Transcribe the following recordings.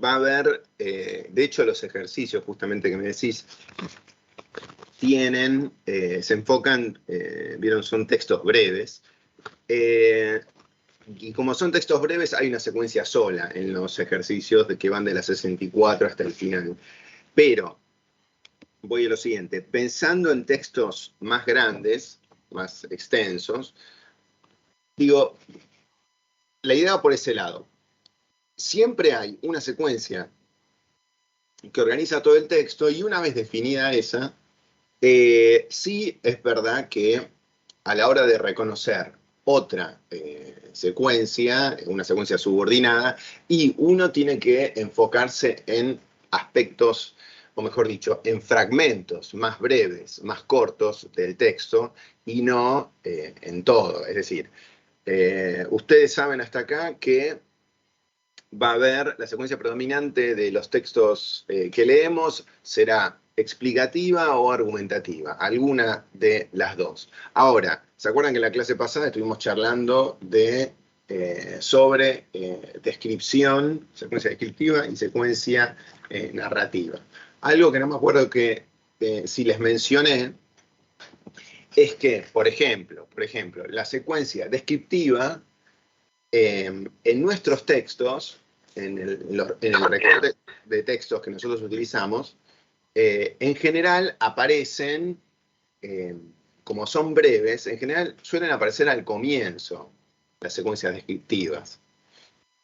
va a haber, de hecho los ejercicios justamente que me decís, se enfocan, vieron, son textos breves, y como son textos breves hay una secuencia sola en los ejercicios que van de la 64 hasta el final. Pero, voy a lo siguiente, pensando en textos más grandes, más extensos, digo, la idea va por ese lado. Siempre hay una secuencia que organiza todo el texto y una vez definida esa, sí es verdad que a la hora de reconocer otra secuencia, una secuencia subordinada, y uno tiene que enfocarse en aspectos, o mejor dicho, en fragmentos más breves, más cortos del texto, y no en todo. Es decir, ustedes saben hasta acá que va a haber la secuencia predominante de los textos que leemos será explicativa o argumentativa, alguna de las dos. Ahora, ¿se acuerdan que en la clase pasada estuvimos charlando sobre descripción, secuencia descriptiva y secuencia narrativa? Algo que no me acuerdo si les mencioné es que, por ejemplo, la secuencia descriptiva en nuestros textos, en el recorte de textos que nosotros utilizamos, en general aparecen, como son breves, en general suelen aparecer al comienzo las secuencias descriptivas.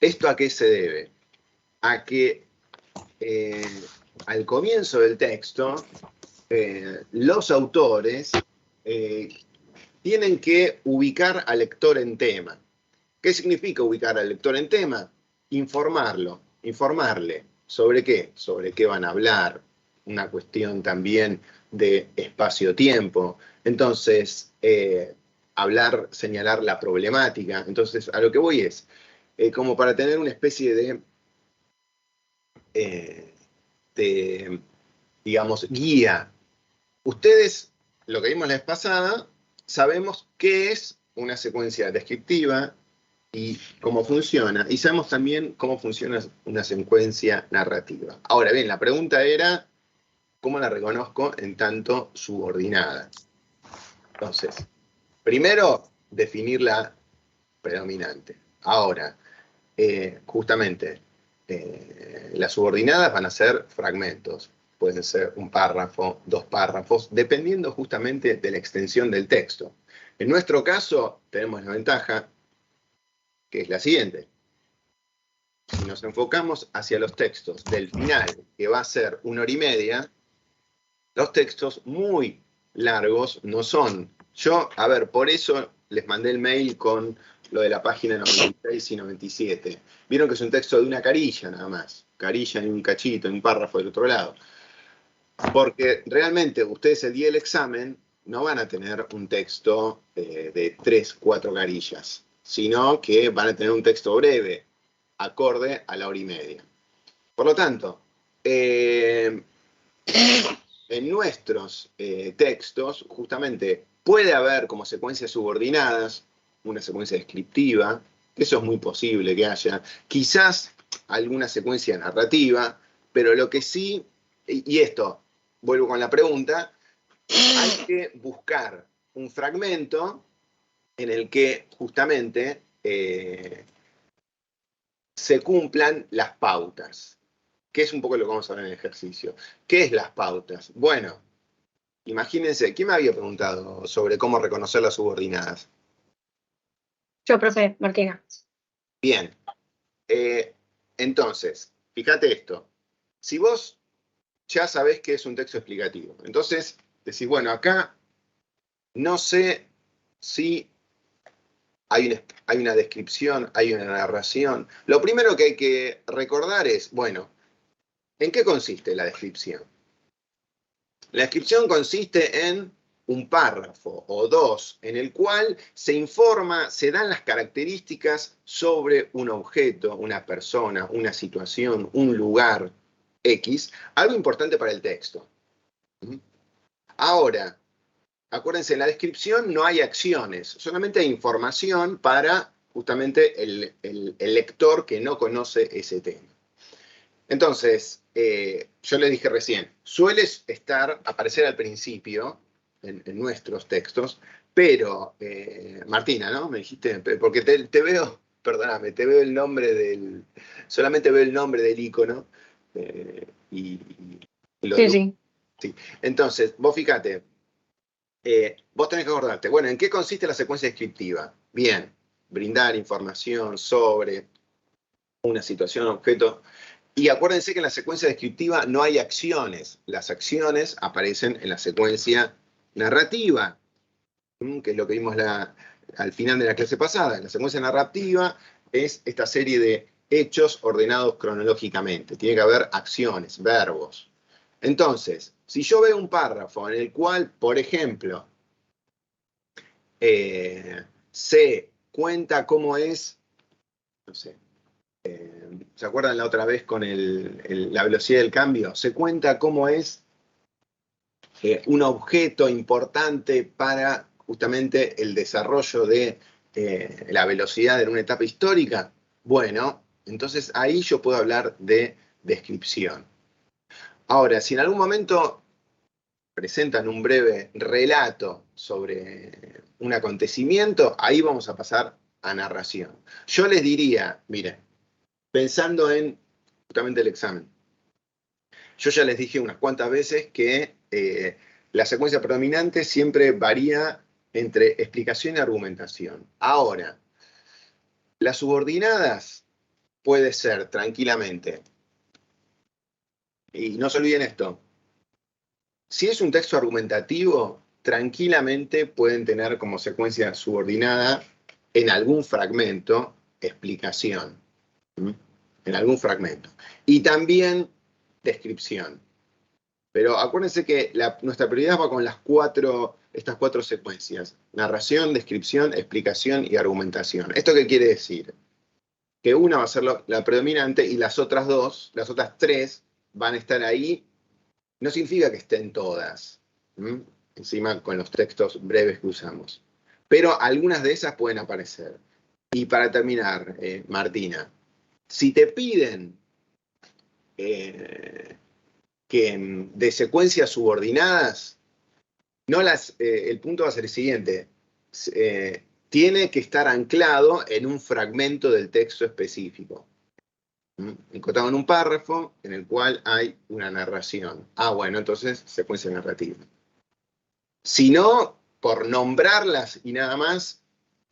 ¿Esto a qué se debe? A que al comienzo del texto los autores tienen que ubicar al lector en tema. ¿Qué significa ubicar al lector en tema? Informarle. ¿Sobre qué? Sobre qué van a hablar. Una cuestión también de espacio-tiempo. Entonces, señalar la problemática. Entonces, a lo que voy es, como para tener una especie de digamos, guía. Ustedes, lo que vimos la vez pasada, sabemos qué es una secuencia descriptiva, y cómo funciona, y sabemos también cómo funciona una secuencia narrativa. Ahora bien, la pregunta era, ¿cómo la reconozco en tanto subordinada? Entonces, primero, definir la predominante. Ahora, justamente, las subordinadas van a ser fragmentos. Pueden ser un párrafo, 2 párrafos, dependiendo justamente de la extensión del texto. En nuestro caso, tenemos la ventaja que es la siguiente. Si nos enfocamos hacia los textos del final, que va a ser 1 hora y media, los textos muy largos no son. Por eso les mandé el mail con lo de la página 96 y 97. Vieron que es un texto de una carilla nada más. Carilla y un cachito, y un párrafo del otro lado. Porque realmente ustedes el día del examen no van a tener un texto de 3, 4 carillas, sino que van a tener un texto breve, acorde a la 1 hora y media. Por lo tanto, en nuestros textos, justamente, puede haber como secuencias subordinadas, una secuencia descriptiva, eso es muy posible que haya, quizás alguna secuencia narrativa, pero lo que sí, y esto, vuelvo con la pregunta, hay que buscar un fragmento en el que justamente se cumplan las pautas, que es un poco lo que vamos a ver en el ejercicio. ¿Qué es las pautas? Bueno, imagínense, ¿quién me había preguntado sobre cómo reconocer las subordinadas? Yo, profe, Martina. Bien. Entonces, fíjate esto. Si vos ya sabés que es un texto explicativo, entonces decís, bueno, acá no sé si hay una descripción, hay una narración. Lo primero que hay que recordar es, bueno, ¿en qué consiste la descripción? La descripción consiste en un párrafo o 2 en el cual se informa, se dan las características sobre un objeto, una persona, una situación, un lugar X, algo importante para el texto. Ahora, acuérdense, en la descripción no hay acciones, solamente hay información para justamente el lector que no conoce ese tema. Entonces, yo le dije recién, suele aparecer al principio en nuestros textos, pero, Martina, ¿no? Me dijiste, porque te veo, perdóname, te veo el nombre solamente veo el nombre del icono, y lo Sí, digo. sí. Sí. Entonces, vos fíjate, vos tenés que acordarte, bueno, ¿en qué consiste la secuencia descriptiva? Bien, brindar información sobre una situación, objeto. Y acuérdense que en la secuencia descriptiva no hay acciones. Las acciones aparecen en la secuencia narrativa, que es lo que vimos al final de la clase pasada. La secuencia narrativa es esta serie de hechos ordenados cronológicamente. Tiene que haber acciones, verbos. Entonces, si yo veo un párrafo en el cual, por ejemplo, se cuenta cómo es, no sé, ¿se acuerdan la otra vez con la velocidad del cambio? Se cuenta cómo es un objeto importante para justamente el desarrollo de la velocidad en una etapa histórica. Bueno, entonces ahí yo puedo hablar de descripción. Ahora, si en algún momento presentan un breve relato sobre un acontecimiento, ahí vamos a pasar a narración. Yo les diría, miren, pensando en justamente el examen, yo ya les dije unas cuantas veces que la secuencia predominante siempre varía entre explicación y argumentación. Ahora, las subordinadas puede ser tranquilamente, y no se olviden esto, si es un texto argumentativo, tranquilamente pueden tener como secuencia subordinada en algún fragmento explicación. ¿Mm? En algún fragmento. Y también descripción. Pero acuérdense que nuestra prioridad va con estas cuatro secuencias: narración, descripción, explicación y argumentación. ¿Esto qué quiere decir? Que una va a ser la predominante y las otras tres, van a estar ahí. No significa que estén todas, encima con los textos breves que usamos. Pero algunas de esas pueden aparecer. Y para terminar, Martina, si te piden que de secuencias subordinadas, el punto va a ser el siguiente. Tiene que estar anclado en un fragmento del texto específico. Encontrado en un párrafo en el cual hay una narración. Ah, bueno, entonces secuencia narrativa. Si no, por nombrarlas y nada más,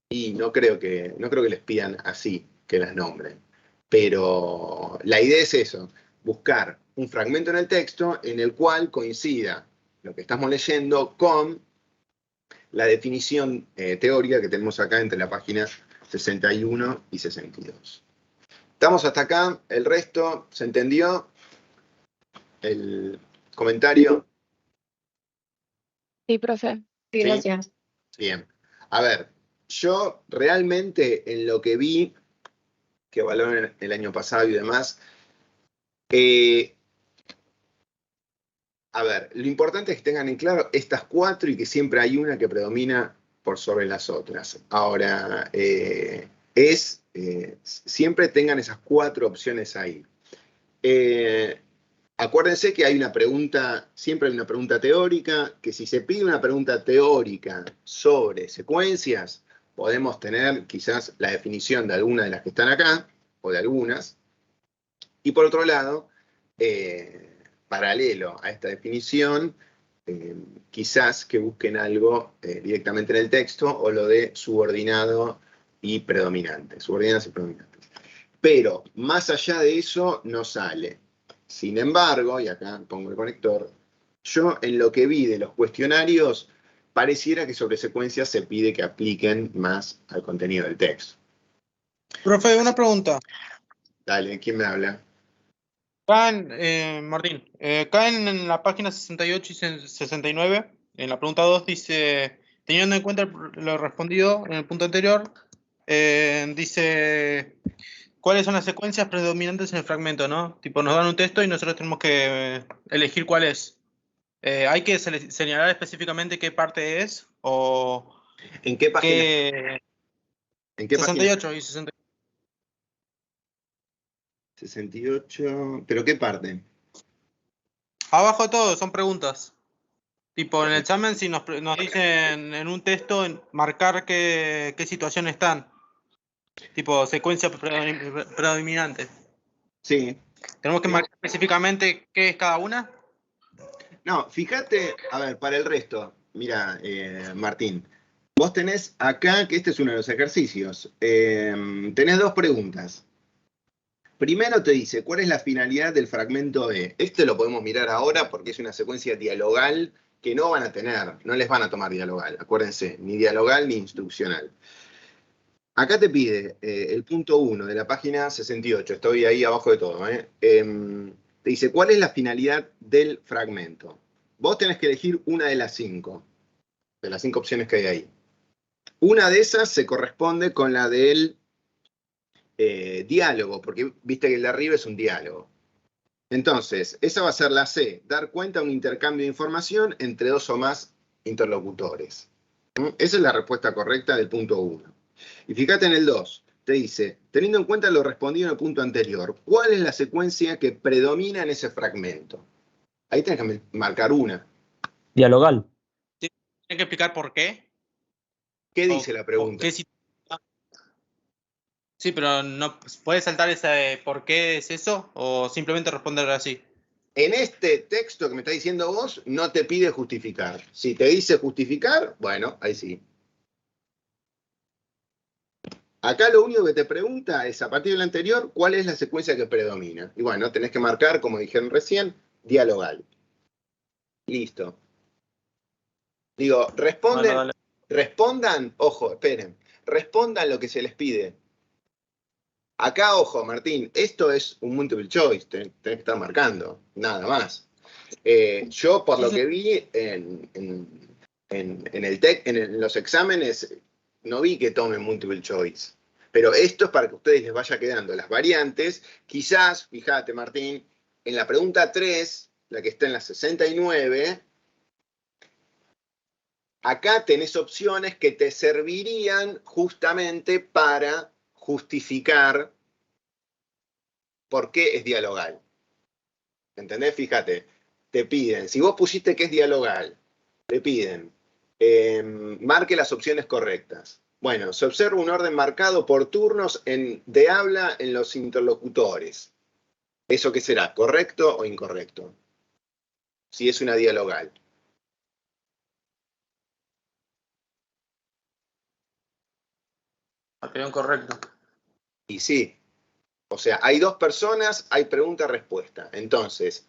y no creo que les pidan así que las nombren. Pero la idea es eso, buscar un fragmento en el texto en el cual coincida lo que estamos leyendo con la definición teórica que tenemos acá entre la página 61 y 62. Estamos hasta acá, el resto, ¿se entendió? ¿El comentario? Sí, profe. Sí, ¿Sí? gracias. Bien. A ver, yo realmente en lo que vi, que valoran el año pasado y demás, a ver, lo importante es que tengan en claro estas cuatro y que siempre hay una que predomina por sobre las otras. Ahora, siempre tengan esas cuatro opciones ahí. Acuérdense que hay una pregunta, siempre hay una pregunta teórica, que si se pide una pregunta teórica sobre secuencias, podemos tener quizás la definición de alguna de las que están acá, o de algunas. Y por otro lado, paralelo a esta definición, quizás que busquen algo directamente en el texto, o lo de subordinado y predominante, subordinadas y predominantes. Pero más allá de eso no sale. Sin embargo, y acá pongo el conector, yo en lo que vi de los cuestionarios, pareciera que sobre secuencias se pide que apliquen más al contenido del texto. Profe, una pregunta. Dale, ¿quién me habla? Acá Martín, acá en la página 68 y 69, en la pregunta 2 dice, teniendo en cuenta lo respondido en el punto anterior, dice, ¿cuáles son las secuencias predominantes en el fragmento, no? Tipo, nos dan un texto y nosotros tenemos que elegir cuál es. ¿Hay que señalar específicamente qué parte es? ¿O ¿En qué página? qué? 68 y 69. 68. ¿Pero qué parte? Abajo de todo, son preguntas. Tipo, en el examen, si nos dicen en un texto marcar qué situación están. Tipo, secuencia predominante. Sí. ¿Tenemos que marcar específicamente qué es cada una? No, fíjate, a ver, para el resto, mira, Martín, vos tenés acá, que este es uno de los ejercicios, tenés dos preguntas. Primero te dice, ¿cuál es la finalidad del fragmento E? Este lo podemos mirar ahora porque es una secuencia dialogal que no van a tener, no les van a tomar dialogal, acuérdense, ni dialogal ni instruccional. Acá te pide el punto 1 de la página 68, estoy ahí abajo de todo. Te dice, ¿cuál es la finalidad del fragmento? Vos tenés que elegir una de las cinco opciones que hay ahí. Una de esas se corresponde con la del diálogo, porque viste que el de arriba es un diálogo. Entonces, esa va a ser la C, dar cuenta de un intercambio de información entre dos o más interlocutores. Esa es la respuesta correcta del punto 1. Y fíjate en el 2, te dice, teniendo en cuenta lo respondido en el punto anterior, ¿cuál es la secuencia que predomina en ese fragmento? Ahí tenés que marcar una. Dialogal. ¿Tiene que explicar por qué? ¿Qué dice la pregunta? Sí, pero no puedes saltar ese por qué es eso o simplemente responder así. En este texto que me está diciendo vos, no te pide justificar. Si te dice justificar, bueno, ahí sí. Acá lo único que te pregunta es, a partir del anterior, ¿cuál es la secuencia que predomina? Y bueno, tenés que marcar, como dijeron recién, dialogal. Listo. Digo, respondan, ojo, esperen, respondan lo que se les pide. Acá, ojo, Martín, esto es un multiple choice, tenés que estar marcando, nada más. Yo, por lo que vi en los exámenes, no vi que tomen multiple choice. Pero esto es para que a ustedes les vaya quedando las variantes. Quizás, fíjate, Martín, en la pregunta 3, la que está en la 69, acá tenés opciones que te servirían justamente para justificar por qué es dialogal. ¿Entendés? Fíjate, te piden, si vos pusiste que es dialogal, te piden, marque las opciones correctas. Bueno, se observa un orden marcado por turnos de habla en los interlocutores. ¿Eso qué será? ¿Correcto o incorrecto? Si es una dialogal. Opinión correcto. Y sí. O sea, hay dos personas, hay pregunta-respuesta. Entonces,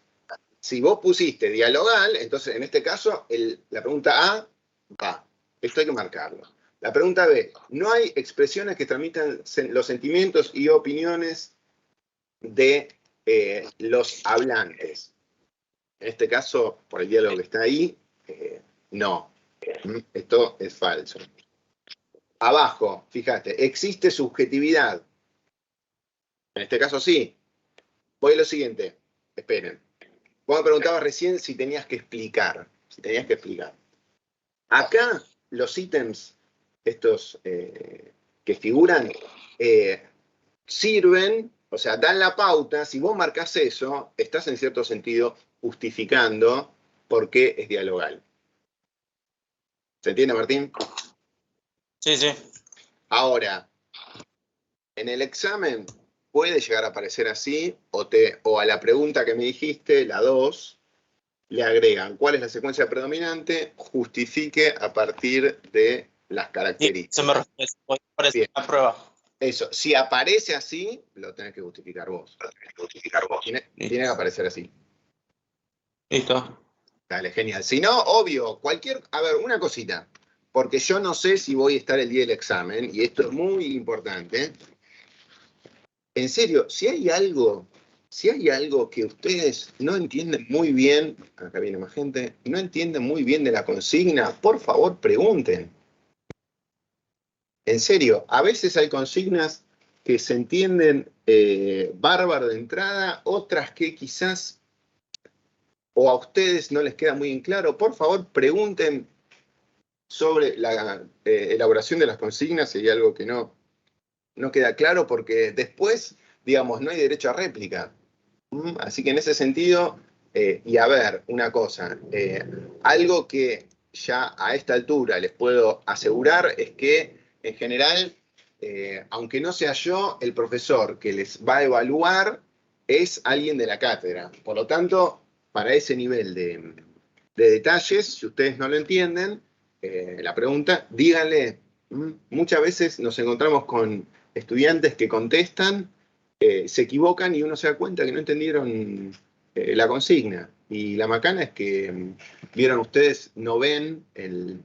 si vos pusiste dialogal, entonces en este caso la pregunta A va. Esto hay que marcarlo. La pregunta B, no hay expresiones que transmitan los sentimientos y opiniones de los hablantes. En este caso, por el diálogo que está ahí, no. Esto es falso. Abajo, fíjate, existe subjetividad. En este caso sí. Voy a lo siguiente. Esperen. Vos me preguntabas recién si tenías que explicar. Acá, los ítems, estos que figuran, sirven, o sea, dan la pauta. Si vos marcás eso, estás en cierto sentido justificando por qué es dialogal. ¿Se entiende, Martín? Sí, sí. Ahora, en el examen puede llegar a aparecer así, o a la pregunta que me dijiste, la 2, le agregan cuál es la secuencia predominante, justifique a partir de las características. Se me refiere a la prueba. Eso, si aparece así, lo tenés que justificar vos. Tiene que aparecer así. Listo. Dale, genial. Si no, obvio, a ver, una cosita, porque yo no sé si voy a estar el día del examen, y esto es muy importante. En serio, si hay algo que ustedes no entienden muy bien, acá viene más gente, no entienden muy bien de la consigna, por favor pregunten. En serio, a veces hay consignas que se entienden bárbaro de entrada, otras que quizás o a ustedes no les queda muy en claro. Por favor, pregunten sobre la elaboración de las consignas si hay algo que no queda claro, porque después digamos, no hay derecho a réplica. Así que en ese sentido, y a ver, una cosa, algo que ya a esta altura les puedo asegurar es que, en general, aunque no sea yo, el profesor que les va a evaluar es alguien de la cátedra. Por lo tanto, para ese nivel de detalles, si ustedes no lo entienden, la pregunta, díganle. Muchas veces nos encontramos con estudiantes que contestan, se equivocan y uno se da cuenta que no entendieron la consigna. Y la macana es que, vieron ustedes, no ven el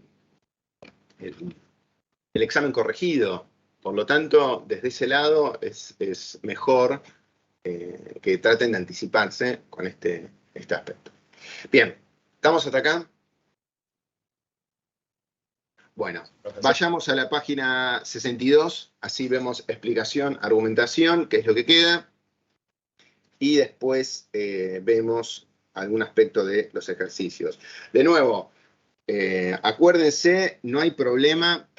examen corregido. Por lo tanto, desde ese lado es mejor que traten de anticiparse con este aspecto. Bien, ¿estamos hasta acá? Bueno, vayamos a la página 62, así vemos explicación, argumentación, qué es lo que queda, y después vemos algún aspecto de los ejercicios. De nuevo, acuérdense, no hay problema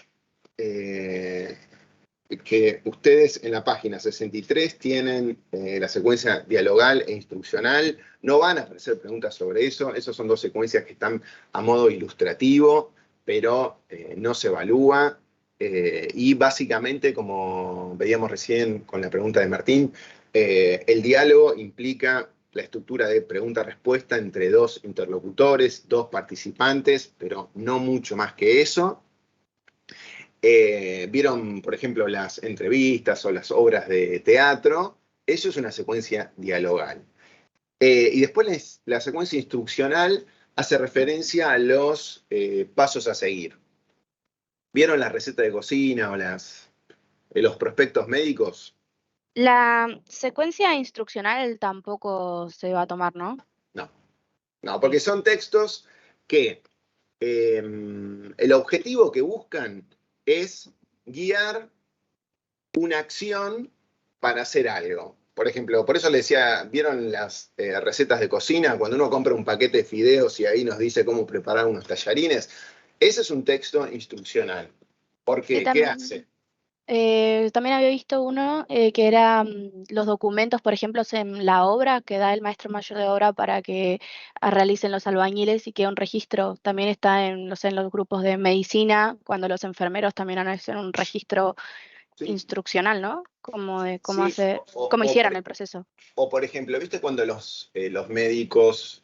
que ustedes en la página 63 tienen la secuencia dialogal e instruccional, no van a aparecer preguntas sobre eso, esas son dos secuencias que están a modo ilustrativo, pero no se evalúa, y básicamente, como veíamos recién con la pregunta de Martín, el diálogo implica la estructura de pregunta-respuesta entre dos interlocutores, dos participantes, pero no mucho más que eso. Vieron, por ejemplo, las entrevistas o las obras de teatro, eso es una secuencia dialogal. Y después la secuencia instruccional hace referencia a los pasos a seguir. ¿Vieron las recetas de cocina o los prospectos médicos? La secuencia instruccional tampoco se va a tomar, ¿no? No, porque son textos que el objetivo que buscan es guiar una acción para hacer algo. Por ejemplo, por eso le decía, ¿vieron las recetas de cocina? Cuando uno compra un paquete de fideos y ahí nos dice cómo preparar unos tallarines, ese es un texto instruccional. ¿Por qué? Sí, ¿Qué hace? También había visto uno que era los documentos, por ejemplo, en la obra que da el maestro mayor de obra para que realicen los albañiles y que un registro también está en los grupos de medicina, cuando los enfermeros también han hecho un registro Sí. instruccional, ¿no? Como de cómo Sí, hacer, cómo hicieron el proceso. O por ejemplo, ¿viste cuando los médicos,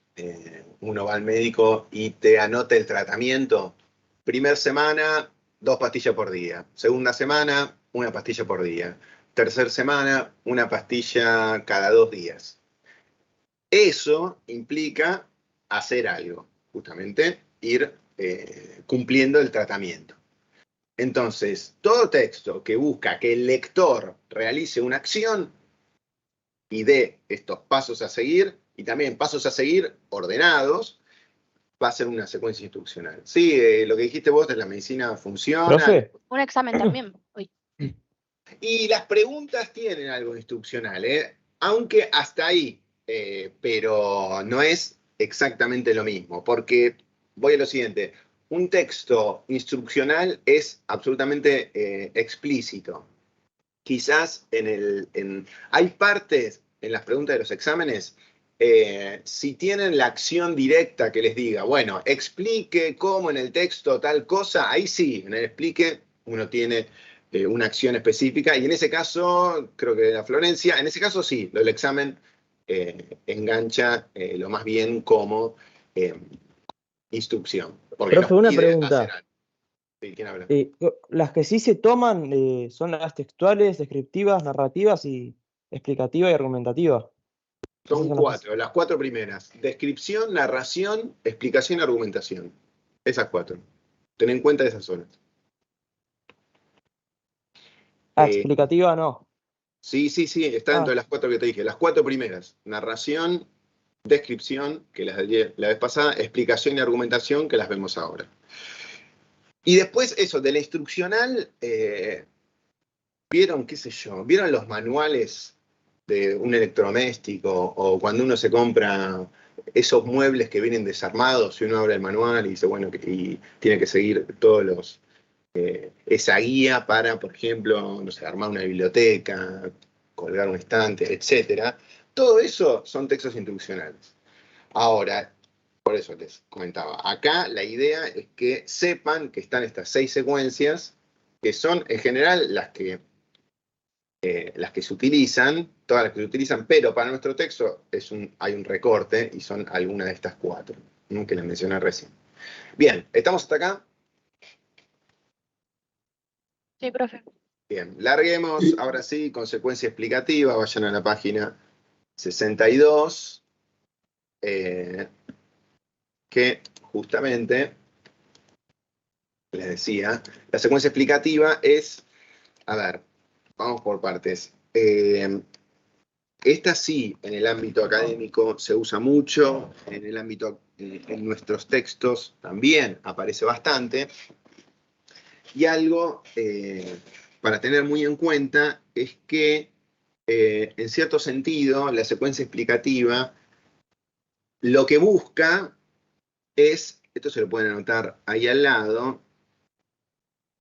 uno va al médico y te anota el tratamiento? Primer semana, 2 pastillas por día. Segunda semana, 1 pastilla por día. Tercer semana, 1 pastilla cada 2 días. Eso implica hacer algo, justamente ir cumpliendo el tratamiento. Entonces, todo texto que busca que el lector realice una acción y dé estos pasos a seguir, y también pasos a seguir ordenados, va a ser una secuencia instruccional. Sí, lo que dijiste vos de la medicina funciona. Profe. Un examen también. Uy. Y las preguntas tienen algo instruccional, aunque hasta ahí, pero no es exactamente lo mismo, porque voy a lo siguiente, un texto instruccional es absolutamente explícito. Quizás hay partes en las preguntas de los exámenes, si tienen la acción directa que les diga, bueno, explique cómo en el texto tal cosa, ahí sí, en el explique uno tiene una acción específica, y en ese caso, creo que la Florencia, en ese caso sí, lo del examen engancha lo más bien como instrucción. Porque Profe, nos una pide pregunta. hacer algo. Sí, ¿quién habla? Las que sí se toman son las textuales, descriptivas, narrativas y explicativa y argumentativa. Son Esas son 4, las 4 primeras. Descripción, narración, explicación y argumentación. Esas 4. Ten en cuenta esas zonas. explicativa no. Sí, está dentro de las 4 que te dije. Las 4 primeras. Narración, descripción, que las de la vez pasada, explicación y argumentación, que las vemos ahora. Y después eso, de la instruccional, ¿vieron, qué sé yo? ¿Vieron los manuales de un electrodoméstico o cuando uno se compra esos muebles que vienen desarmados y uno abre el manual y dice, bueno, y tiene que seguir esa guía para, por ejemplo, no sé, armar una biblioteca, colgar un estante, etc. Todo eso son textos instruccionales. Ahora, por eso les comentaba, acá la idea es que sepan que están estas 6 secuencias, que son en general las que se utilizan, todas las que se utilizan, pero para nuestro texto hay un recorte y son algunas de estas 4, ¿no?, que les mencioné recién. Bien, ¿estamos hasta acá? Sí, profe. Bien, larguemos ahora sí con secuencia explicativa, vayan a la página 62, que justamente, les decía, la secuencia explicativa es, a ver, vamos por partes. Esta sí, en el ámbito académico se usa mucho, en el ámbito, en nuestros textos también aparece bastante. Y algo para tener muy en cuenta es que, en cierto sentido, la secuencia explicativa lo que busca es, esto se lo pueden anotar ahí al lado,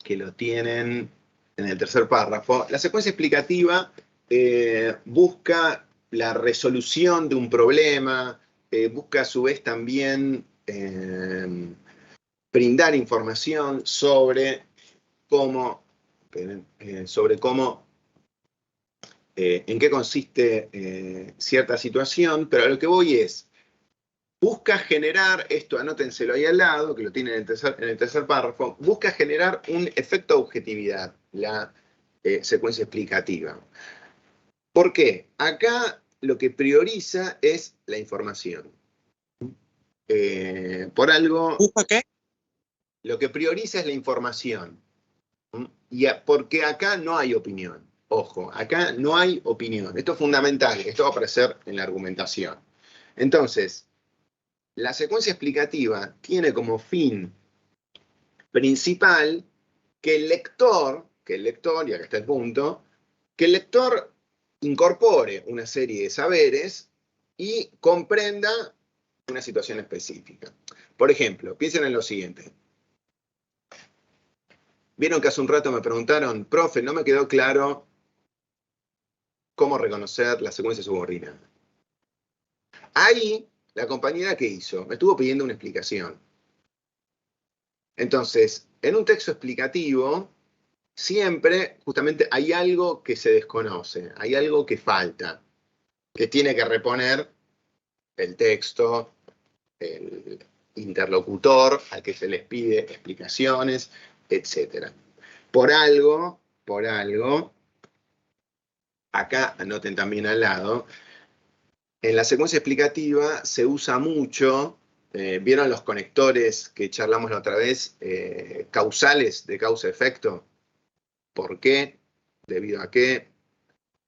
que lo tienen en el tercer párrafo, la secuencia explicativa busca la resolución de un problema, busca a su vez también brindar información sobre cómo, en qué consiste cierta situación, pero a lo que voy es, busca generar, esto anótenselo ahí al lado, que lo tienen en el tercer párrafo, busca generar un efecto de objetividad, la secuencia explicativa. ¿Por qué? Acá lo que prioriza es la información. Por algo... ¿Busca qué? Lo que prioriza es la información. Porque acá no hay opinión. Ojo, acá no hay opinión. Esto es fundamental, esto va a aparecer en la argumentación. Entonces, la secuencia explicativa tiene como fin principal que el lector, y acá está el punto, que el lector incorpore una serie de saberes y comprenda una situación específica. Por ejemplo, piensen en lo siguiente. Vieron que hace un rato me preguntaron, profe, no me quedó claro cómo reconocer la secuencia subordinada. Ahí, la compañera, ¿qué hizo? Me estuvo pidiendo una explicación. Entonces, en un texto explicativo, siempre, justamente, hay algo que se desconoce, hay algo que falta, que tiene que reponer el texto, el interlocutor al que se les pide explicaciones, etc. Por algo, acá anoten también al lado, en la secuencia explicativa se usa mucho, ¿vieron los conectores que charlamos la otra vez? Causales de causa-efecto. ¿Por qué? ¿Debido a qué?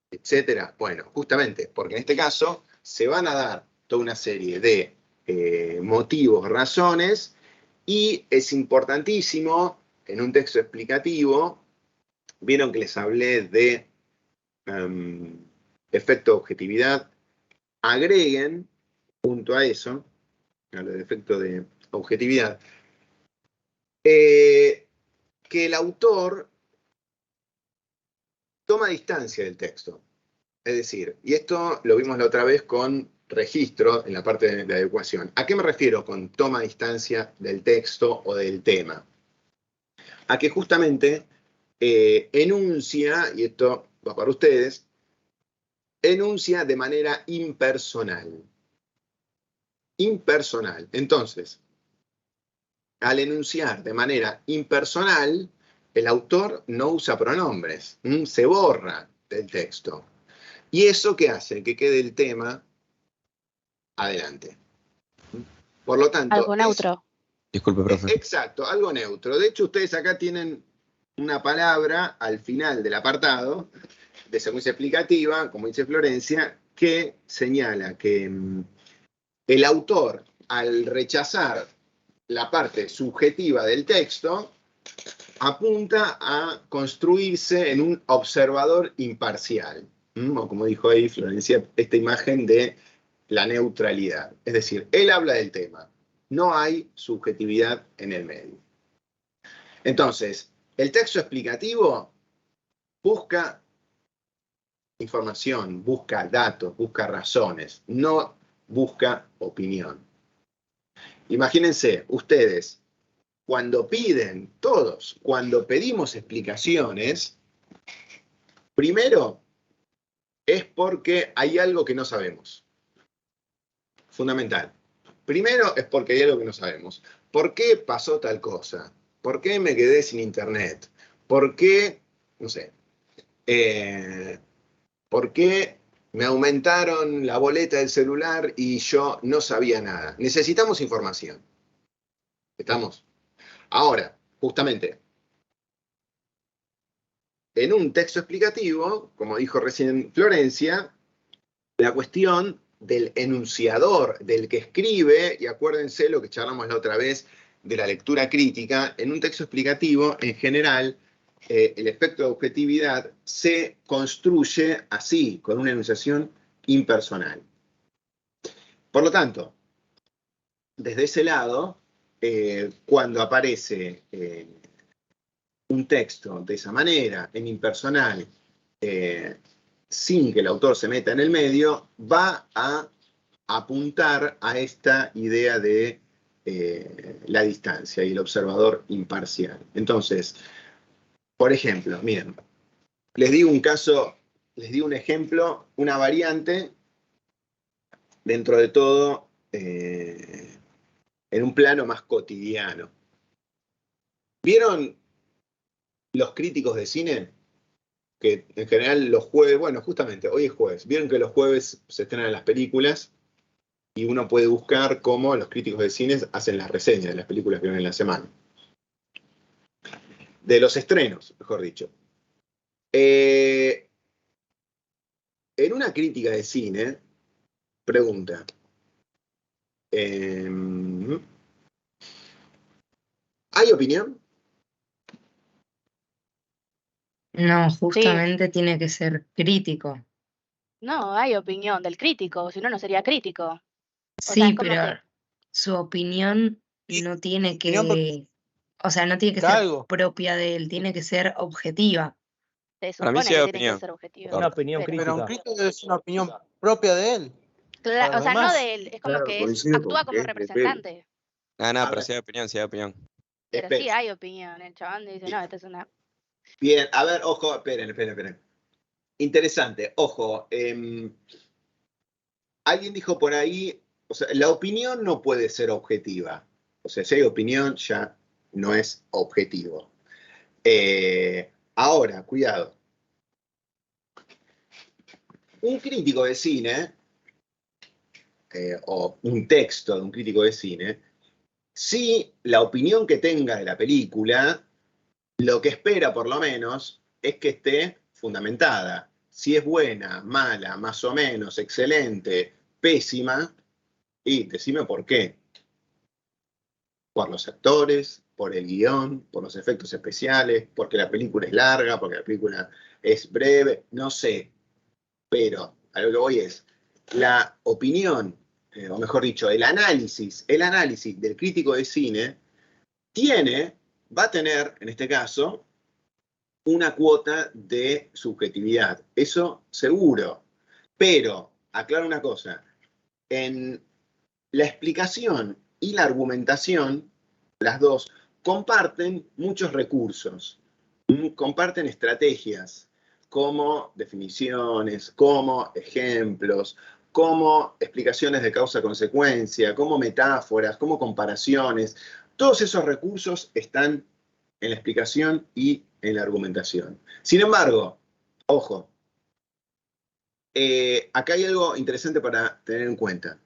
Etcétera. Bueno, justamente porque en este caso se van a dar toda una serie de motivos, razones, y es importantísimo en un texto explicativo, vieron que les hablé de efecto de objetividad, agreguen junto a eso, al efecto de objetividad, que el autor toma distancia del texto. Es decir, y esto lo vimos la otra vez con registro en la parte de adecuación. ¿A qué me refiero con toma distancia del texto o del tema? A que justamente enuncia, y esto va para ustedes, enuncia de manera impersonal. Impersonal. Entonces, al enunciar de manera impersonal, el autor no usa pronombres, se borra del texto. ¿Y eso qué hace? Que quede el tema adelante. Por lo tanto... Algo neutro. Disculpe, profe. Exacto, algo neutro. De hecho, ustedes acá tienen una palabra al final del apartado de secuencia explicativa, como dice Florencia, que señala que el autor, al rechazar la parte subjetiva del texto, apunta a construirse en un observador imparcial. O como dijo ahí Florencia, esta imagen de la neutralidad. Es decir, él habla del tema. No hay subjetividad en el medio. Entonces, el texto explicativo busca información, busca datos, busca razones, no busca opinión. Imagínense, ustedes, cuando piden, todos, cuando pedimos explicaciones, primero es porque hay algo que no sabemos. Fundamental. Primero es porque hay algo que no sabemos. ¿Por qué pasó tal cosa? ¿Por qué me quedé sin internet? ¿Por qué, no sé, por qué me aumentaron la boleta del celular y yo no sabía nada? Necesitamos información. ¿Estamos? Ahora, justamente, en un texto explicativo, como dijo recién Florencia, la cuestión del enunciador, del que escribe, y acuérdense lo que charlamos la otra vez de la lectura crítica, en un texto explicativo, en general, el efecto de objetividad se construye así, con una enunciación impersonal. Por lo tanto, desde ese lado, cuando aparece un texto de esa manera, en impersonal, sin que el autor se meta en el medio, va a apuntar a esta idea de la distancia y el observador imparcial. Entonces, por ejemplo, miren, les digo un caso, les digo un ejemplo, una variante, dentro de todo, en un plano más cotidiano. ¿Vieron los críticos de cine? Que en general los jueves, bueno, justamente hoy es jueves, vieron que los jueves se estrenan las películas y uno puede buscar cómo los críticos de cine hacen las reseñas de las películas que ven en la semana. De los estrenos, mejor dicho. En una crítica de cine, pregunta, ¿hay opinión? No, justamente tiene que ser crítico. No, hay opinión del crítico, si no, no sería crítico. O sea, Sí, es como pero que su opinión no tiene Opinión por- que, o sea, no tiene que de ser algo. propia de él, tiene que ser objetiva. se Para mí supone sí hay que tiene que opinión. ser objetivo. Una opinión Pero, Pero un crítica. crítico es una opinión propia de él. Para o los sea, no demás. de él, es como Claro, que coincido con actúa como que es de representante. Nada, A pero ver. sí hay opinión, sí hay opinión. Pero sí Esperen. hay opinión. El chabón dice, no, esta es una. Bien, a ver, ojo, esperen. Interesante, ojo. Alguien dijo por ahí, o sea, la opinión no puede ser objetiva. O sea, si hay opinión, ya no es objetivo. Ahora, cuidado. Un crítico de cine, o un texto de un crítico de cine, si la opinión que tenga de la película, lo que espera por lo menos es que esté fundamentada. Si es buena, mala, más o menos, excelente, pésima, y decime por qué. Por los actores, por el guión, por los efectos especiales, porque la película es larga, porque la película es breve, no sé. Pero a lo que voy es, la opinión, o mejor dicho, el análisis del crítico de cine va a tener, en este caso, una cuota de subjetividad. Eso seguro. Pero, aclaro una cosa, en la explicación y la argumentación, las dos, comparten muchos recursos, comparten estrategias como definiciones, como ejemplos, como explicaciones de causa-consecuencia, como metáforas, como comparaciones. Todos esos recursos están en la explicación y en la argumentación. Sin embargo, ojo, acá hay algo interesante para tener en cuenta.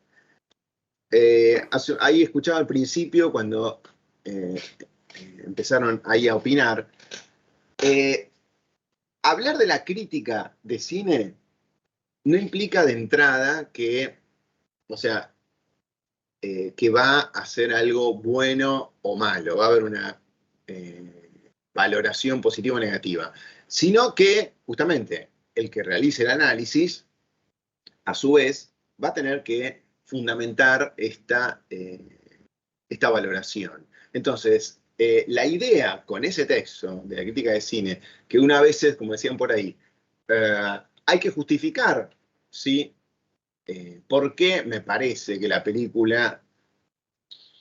Ahí escuchaba al principio cuando empezaron ahí a opinar. Hablar de la crítica de cine no implica de entrada que, o sea, que va a ser algo bueno o malo, va a haber una valoración positiva o negativa, sino que justamente el que realice el análisis, a su vez, va a tener que fundamentar esta valoración. Entonces, la idea con ese texto de la crítica de cine, que una vez, como decían por ahí, hay que justificar, ¿sí? ¿Por qué me parece que la película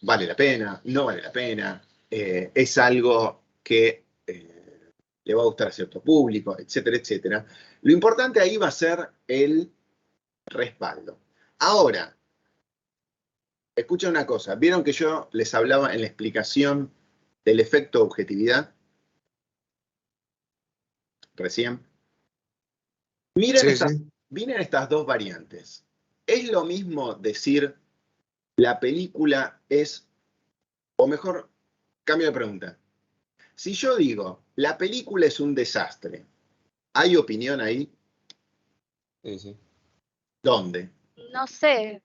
vale la pena, no vale la pena, es algo que le va a gustar a cierto público, etcétera, etcétera? Lo importante ahí va a ser el respaldo. Ahora, escuchen una cosa, ¿vieron que yo les hablaba en la explicación del efecto objetividad? Recién. Miren estas dos variantes. Es lo mismo decir la película es, o mejor, cambio de pregunta. Si yo digo, la película es un desastre, ¿hay opinión ahí? Sí. ¿Dónde? No sé,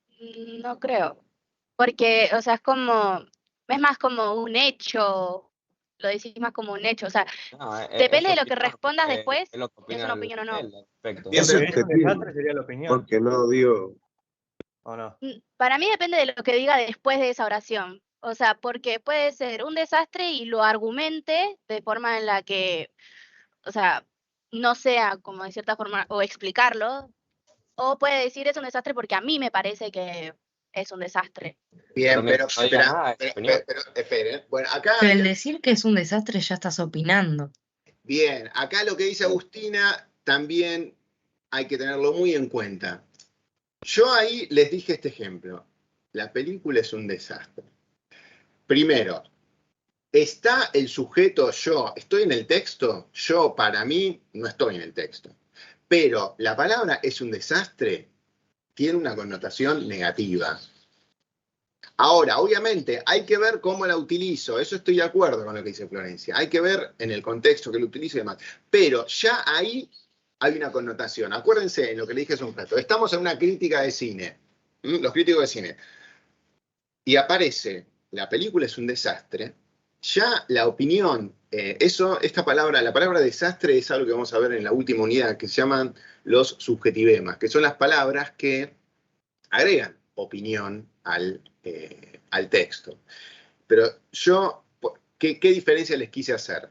no creo. Porque, o sea, es más como un hecho, lo decís más como un hecho. O sea, No, depende es de lo que opinión, respondas después, es lo que es opina una opinión o no. él al respecto. Bien, Lo que pero- es un desastre sería la opinión, Porque no digo, ¿o no? Para mí depende de lo que diga después de esa oración. O sea, porque puede ser un desastre y lo argumente de forma en la que, o sea, no sea como de cierta forma, o explicarlo, o puede decir es un desastre porque a mí me parece que es un desastre. Bien, pero, No diga nada, es opinión. pero esperen. Bueno, acá, Pero el decir que es un desastre ya estás opinando. bien, acá lo que dice Agustina también hay que tenerlo muy en cuenta. Yo ahí les dije este ejemplo. La película es un desastre. Primero, ¿está el sujeto yo? ¿Estoy en el texto? Yo, para mí, no estoy en el texto. Pero la palabra es un desastre tiene una connotación negativa. Ahora, obviamente, hay que ver cómo la utilizo. Eso estoy de acuerdo con lo que dice Florencia. Hay que ver en el contexto que lo utilizo y demás. Pero ya ahí hay una connotación. Acuérdense en lo que le dije hace un rato. Estamos en una crítica de cine. Los críticos de cine. Y aparece, la película es un desastre. Ya la opinión, la palabra desastre es algo que vamos a ver en la última unidad, que se llaman los subjetivemas, que son las palabras que agregan opinión al texto. Pero yo, ¿qué diferencia les quise hacer?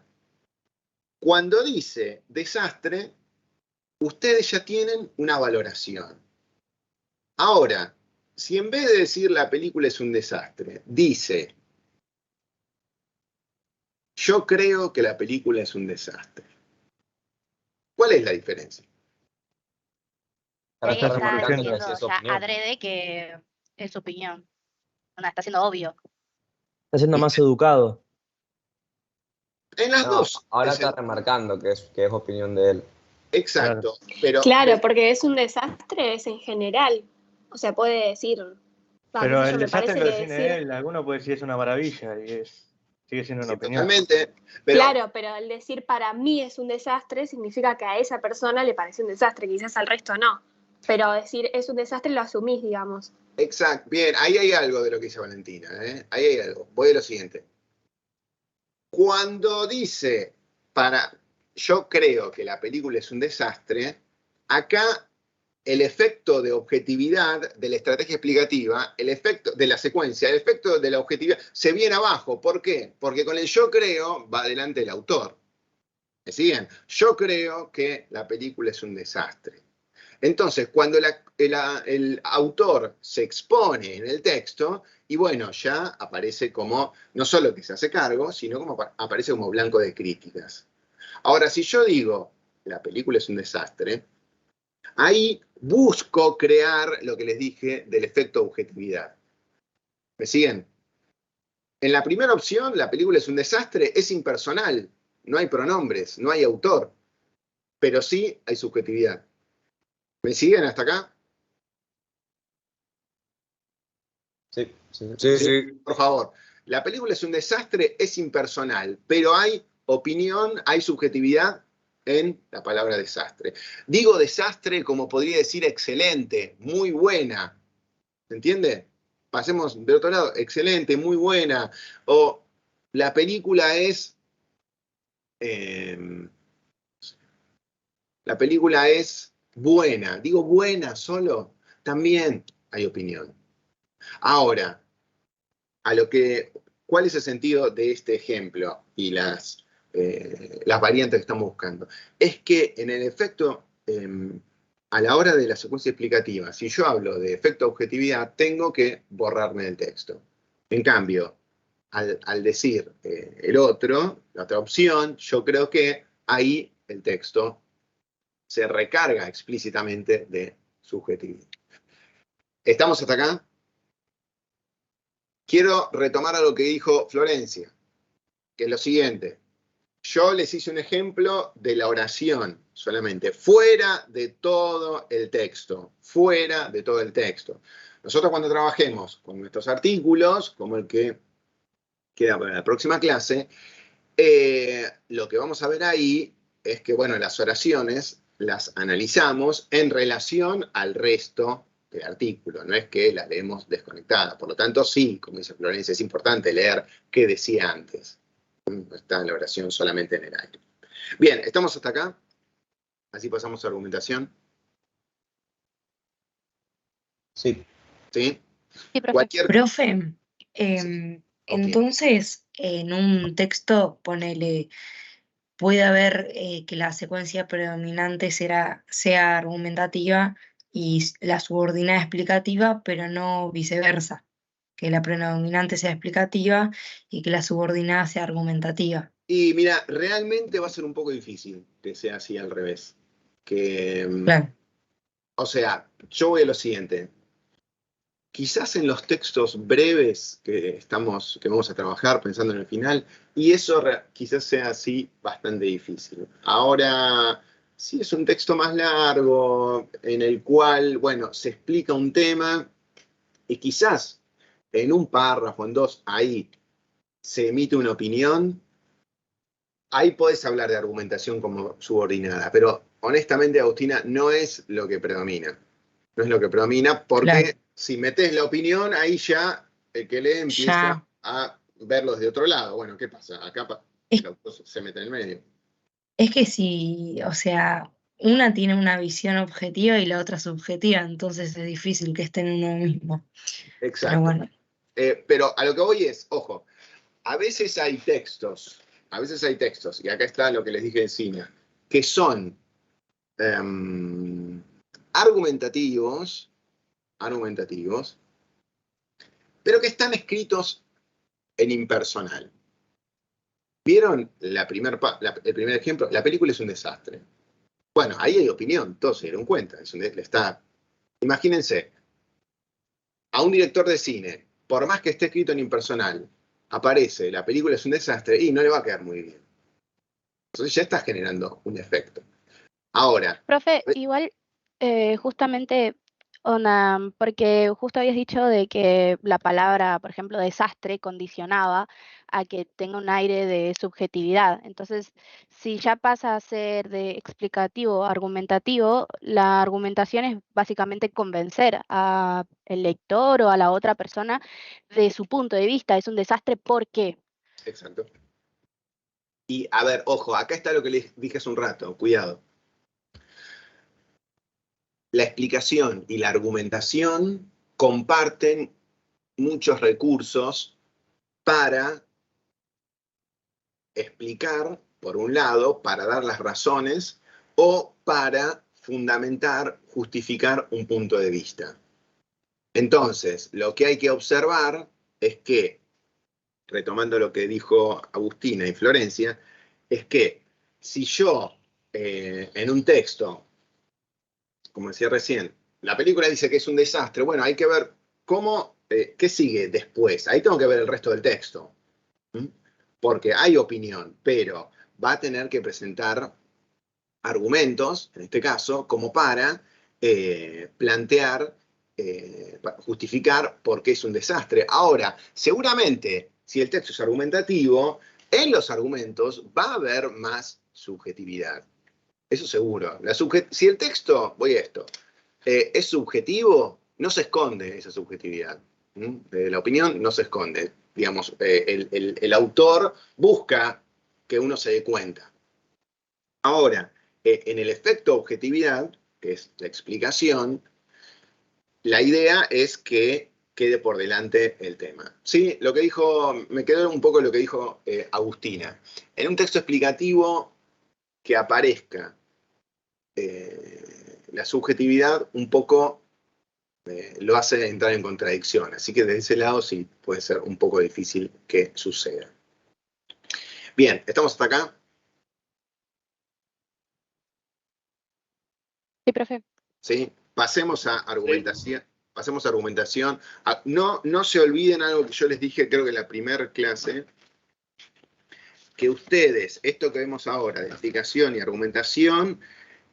Cuando dice desastre, ustedes ya tienen una valoración. Ahora, si en vez de decir la película es un desastre, dice yo creo que la película es un desastre, ¿cuál es la diferencia? Ahora Ahí está está remarcando que diciendo sí es ya opinión. adrede que es su opinión. No, está siendo obvio. Está siendo más educado. En las No, dos. ahora es está el- remarcando que es opinión de él. Exacto. Pero Claro, porque es un desastre, es en general. O sea, puede decir. Pero qué sé yo, el me desastre parece lo que define decir. él. Alguno puede decir es una maravilla y sigue siendo una sí, opinión. totalmente. Pero, Claro, pero el decir para mí es un desastre significa que a esa persona le parece un desastre, quizás al resto no. Pero decir es un desastre lo asumís, digamos. exacto. Bien, ahí hay algo de lo que dice Valentina. Ahí hay algo. Voy a lo siguiente. Cuando dice yo creo que la película es un desastre, acá el efecto de objetividad de la estrategia explicativa, el efecto de la secuencia, el efecto de la objetividad se viene abajo. ¿Por qué? Porque con el yo creo va adelante el autor. ¿Me siguen? Yo creo que la película es un desastre. Entonces, cuando el autor se expone en el texto, y bueno, ya aparece como, no solo que se hace cargo, sino como aparece como blanco de críticas. Ahora, si yo digo, la película es un desastre, ahí busco crear lo que les dije del efecto objetividad. ¿Me siguen? En la primera opción, la película es un desastre, es impersonal, no hay pronombres, no hay autor, pero sí hay subjetividad. ¿Me siguen hasta acá? Sí. sí. Por favor. La película es un desastre, es impersonal, pero hay opinión, hay subjetividad en la palabra desastre. Digo desastre como podría decir excelente, muy buena. ¿Se entiende? Pasemos del otro lado, excelente, muy buena. O la película es... la película es buena. Digo buena solo, también hay opinión. Ahora, ¿cuál es el sentido de este ejemplo y las variantes que estamos buscando? Es que en el efecto a la hora de la secuencia explicativa, si yo hablo de efecto objetividad, tengo que borrarme del texto. En cambio, al decir la otra opción, yo creo que ahí el texto se recarga explícitamente de subjetividad. ¿Estamos hasta acá? Quiero retomar a lo que dijo Florencia, que es lo siguiente. Yo les hice un ejemplo de la oración solamente, fuera de todo el texto, fuera de todo el texto. Nosotros cuando trabajemos con nuestros artículos, como el que queda para la próxima clase, lo que vamos a ver ahí es que, bueno, las oraciones las analizamos en relación al resto del artículo, no es que las leemos desconectadas. Por lo tanto, sí, como dice Florencia, es importante leer qué decía antes. No está la oración solamente en el aire. Bien, ¿estamos hasta acá? Así pasamos a argumentación. Sí. ¿Sí? Sí, profe. Cualquier... Profe, Ok. entonces en un texto, ponele, puede haber que la secuencia predominante sea argumentativa y la subordinada explicativa, pero no viceversa, que la predominante sea explicativa y que la subordinada sea argumentativa. Y mira, realmente va a ser un poco difícil que sea así al revés. Claro. O sea, yo voy a lo siguiente. Quizás en los textos breves que vamos a trabajar pensando en el final, y eso quizás sea así bastante difícil. Ahora, si es un texto más largo, en el cual, bueno, se explica un tema, y quizás en un párrafo, en dos, ahí se emite una opinión, ahí podés hablar de argumentación como subordinada, pero honestamente, Agustina, no es lo que predomina. No es lo que predomina porque Claro. si metés la opinión, ahí ya el que lee empieza Ya. a verlo desde otro lado. Bueno, ¿qué pasa? Acá Es, el autor se mete en el medio. es que si, o sea, una tiene una visión objetiva y la otra subjetiva, entonces es difícil que estén en uno mismo. Pero Exacto. bueno, Pero a lo que voy es, ojo, a veces hay textos, y acá está lo que les dije de cine, que son argumentativos, pero que están escritos en impersonal. ¿Vieron el primer ejemplo? La película es un desastre. Bueno, ahí hay opinión, todos se dieron cuenta. Imagínense, a un director de cine, por más que esté escrito en impersonal, aparece, la película es un desastre y no le va a quedar muy bien. Entonces ya está generando un efecto. Ahora, Profe, igual justamente, porque justo habías dicho de que la palabra, por ejemplo, desastre condicionaba a que tenga un aire de subjetividad. Entonces, si ya pasa a ser de explicativo, argumentativo, la argumentación es básicamente convencer al lector o a la otra persona de su punto de vista. Es un desastre, ¿por qué? exacto. Y a ver, ojo, acá está lo que les dije hace un rato, cuidado. La explicación y la argumentación comparten muchos recursos para explicar, por un lado, para dar las razones o para fundamentar, justificar un punto de vista. Entonces, lo que hay que observar es que, retomando lo que dijo Agustina y Florencia, es que si yo en un texto, como decía recién, la película dice que es un desastre, bueno, hay que ver qué sigue después. Ahí tengo que ver el resto del texto. Porque hay opinión, pero va a tener que presentar argumentos, en este caso, como para plantear, justificar por qué es un desastre. Ahora, seguramente, si el texto es argumentativo, en los argumentos va a haber más subjetividad. Eso seguro. Si el texto, voy a esto, es subjetivo, no se esconde esa subjetividad. La opinión no se esconde. Digamos, el autor busca que uno se dé cuenta. Ahora, en el efecto objetividad, que es la explicación, la idea es que quede por delante el tema. ¿Sí? Me quedó un poco lo que dijo Agustina. En un texto explicativo que aparezca la subjetividad un poco lo hace entrar en contradicción. Así que de ese lado sí puede ser un poco difícil que suceda. Bien, ¿estamos hasta acá? Sí, profe. ¿Sí? Pasemos a argumentación. Pasemos a argumentación. No se olviden algo que yo les dije, creo que en la primera clase, que ustedes, esto que vemos ahora de explicación y argumentación,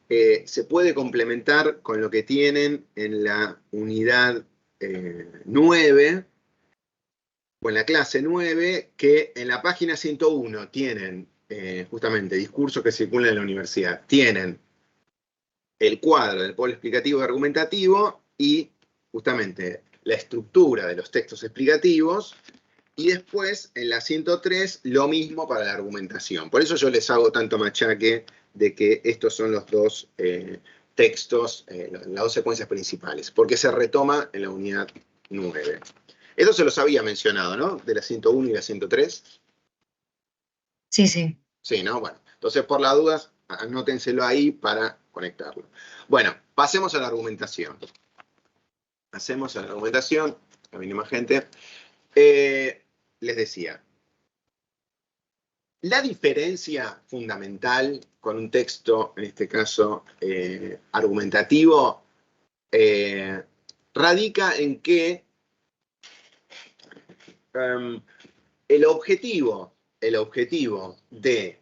se puede complementar con lo que tienen en la unidad 9, o en la clase 9, que en la página 101 tienen justamente discursos que circulan en la universidad. Tienen el cuadro del polo explicativo y argumentativo y justamente la estructura de los textos explicativos, y después en la 103 lo mismo para la argumentación. Por eso yo les hago tanto machaque de que estos son los dos textos, las dos secuencias principales, porque se retoma en la unidad 9. Eso se los había mencionado, ¿no? De la 101 y la 103. Sí, sí. Sí, ¿no? Bueno, entonces por las dudas, anótenselo ahí para conectarlo. Bueno, pasemos a la argumentación. Hacemos a la argumentación, a mínima gente. Les decía, la diferencia fundamental con un texto, en este caso argumentativo, radica en que el objetivo de,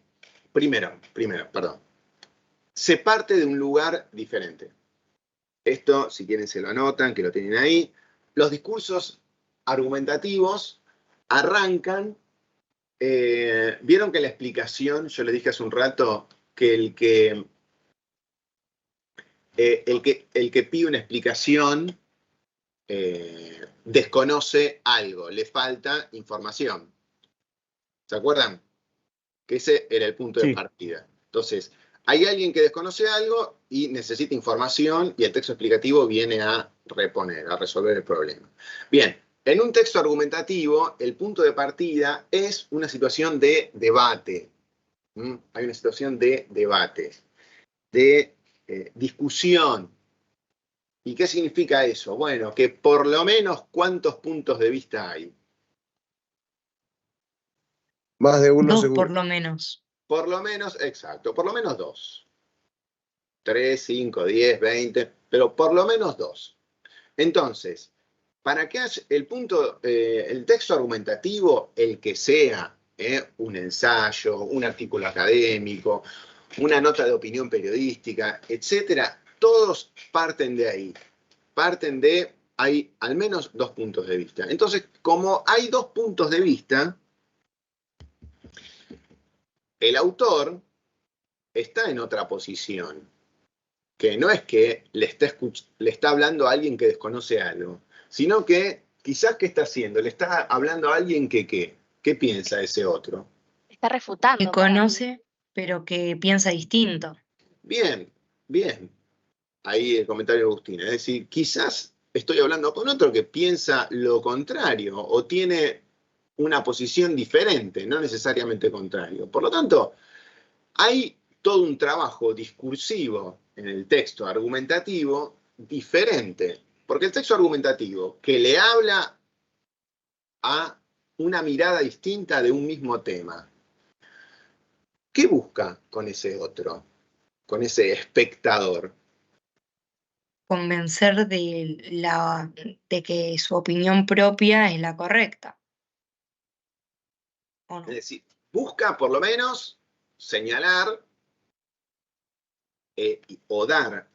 primero, perdón, se parte de un lugar diferente. Esto, si quieren, se lo anotan, que lo tienen ahí. Los discursos argumentativos arrancan. Vieron que la explicación, yo les dije hace un rato, que el que pide una explicación desconoce algo, le falta información. ¿Se acuerdan? Que ese era el punto de Sí. partida. Entonces, hay alguien que desconoce algo y necesita información y el texto explicativo viene a reponer, a resolver el problema. Bien, en un texto argumentativo, el punto de partida es una situación de debate. Hay una situación de debate, de discusión. ¿Y qué significa eso? Bueno, que por lo menos ¿cuántos puntos de vista hay? Más de uno Dos seguro. por lo menos. Por lo menos, exacto, por lo menos 2. 3, 5, 10, 20, pero por lo menos 2. Entonces, para que haya el texto argumentativo, el que sea, un ensayo, un artículo académico, una nota de opinión periodística, etcétera, todos parten de ahí. Parten de, hay al menos 2 puntos de vista. Entonces, como hay 2 puntos de vista, el autor está en otra posición, que no es que le está hablando a alguien que desconoce algo, sino que quizás ¿qué está haciendo? Le está hablando a alguien que ¿qué piensa ese otro? Está refutando. Que para mí. conoce, pero que piensa distinto. Bien, bien. Ahí el comentario de Agustina. Es decir, quizás estoy hablando con otro que piensa lo contrario o tiene una posición diferente, no necesariamente contrario. Por lo tanto, hay todo un trabajo discursivo en el texto argumentativo diferente, porque el texto argumentativo que le habla a una mirada distinta de un mismo tema, ¿qué busca con ese otro, con ese espectador? Convencer de que su opinión propia es la correcta. ¿O no? Es decir, busca por lo menos señalar o dar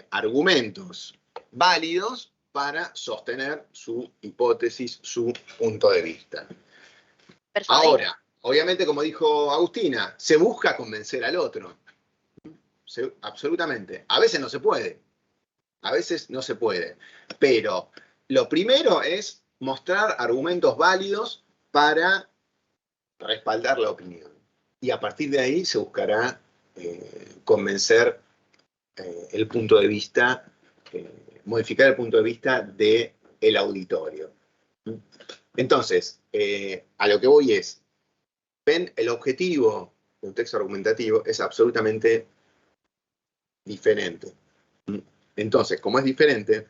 argumentos válidos para sostener su hipótesis, su punto de vista. Persuadir. Ahora, obviamente, como dijo Agustina, se busca convencer al otro. Absolutamente. A veces no se puede. A veces no se puede. Pero lo primero es mostrar argumentos válidos para respaldar la opinión. Y a partir de ahí se buscará convencer el punto de vista, modificar el punto de vista del auditorio. Entonces, a lo que voy es, ven, el objetivo de un texto argumentativo es absolutamente diferente. Entonces, como es diferente,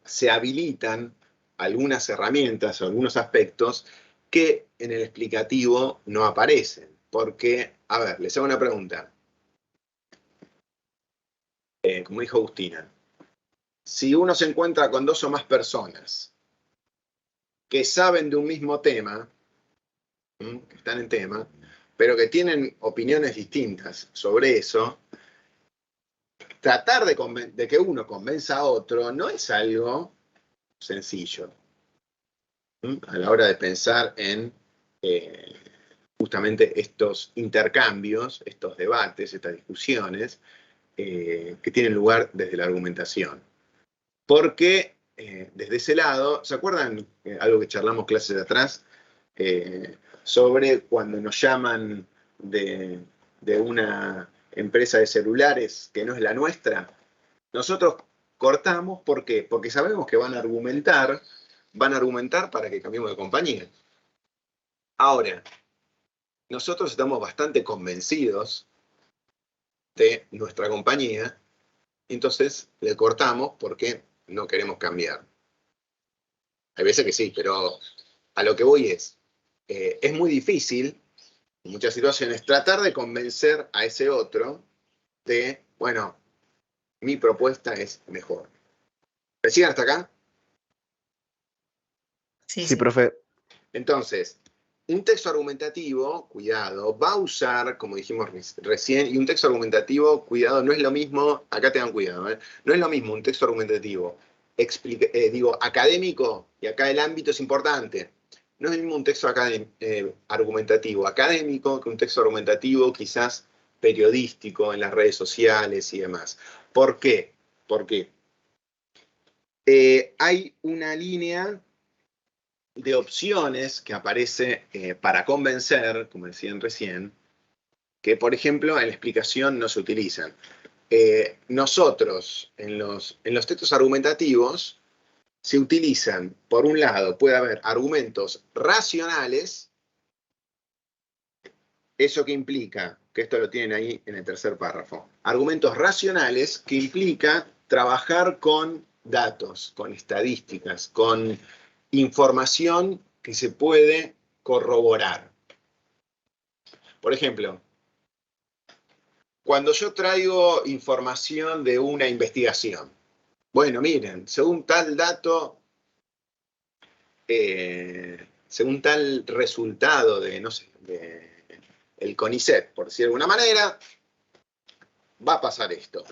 se habilitan algunas herramientas o algunos aspectos que en el explicativo no aparecen. Porque, a ver, les hago una pregunta. Como dijo Agustina, si uno se encuentra con dos o más personas que saben de un mismo tema, que están en tema, pero que tienen opiniones distintas sobre eso, tratar de que uno convenza a otro no es algo sencillo. A la hora de pensar en justamente estos intercambios, estos debates, estas discusiones que tienen lugar desde la argumentación. Porque desde ese lado, ¿se acuerdan algo que charlamos clases de atrás? Sobre cuando nos llaman de una empresa de celulares que no es la nuestra. Nosotros cortamos, ¿por qué? Porque sabemos que van a argumentar para que cambiemos de compañía. Ahora, nosotros estamos bastante convencidos de nuestra compañía, entonces le cortamos porque no queremos cambiar. Hay veces que sí, pero a lo que voy es muy difícil, en muchas situaciones, tratar de convencer a ese otro de, bueno, mi propuesta es mejor. ¿Me siguen hasta acá? Sí, Sí, profe. Entonces, un texto argumentativo, cuidado, va a usar, como dijimos recién, y un texto argumentativo, cuidado, no es lo mismo, acá tengan cuidado, no es lo mismo un texto argumentativo académico, y acá el ámbito es importante. No es lo mismo un texto argumentativo académico que un texto argumentativo quizás periodístico en las redes sociales y demás. ¿Por qué? Porque hay una línea de opciones que aparece para convencer, como decían recién, que por ejemplo en la explicación no se utilizan. Nosotros, en los textos argumentativos, se utilizan, por un lado, puede haber argumentos racionales, eso que implica, que esto lo tienen ahí en el tercer párrafo, argumentos racionales que implica trabajar con datos, con estadísticas, con información que se puede corroborar. Por ejemplo, cuando yo traigo información de una investigación, bueno, miren, según tal dato, según tal resultado de, no sé, el CONICET, por decir de alguna manera, va a pasar esto.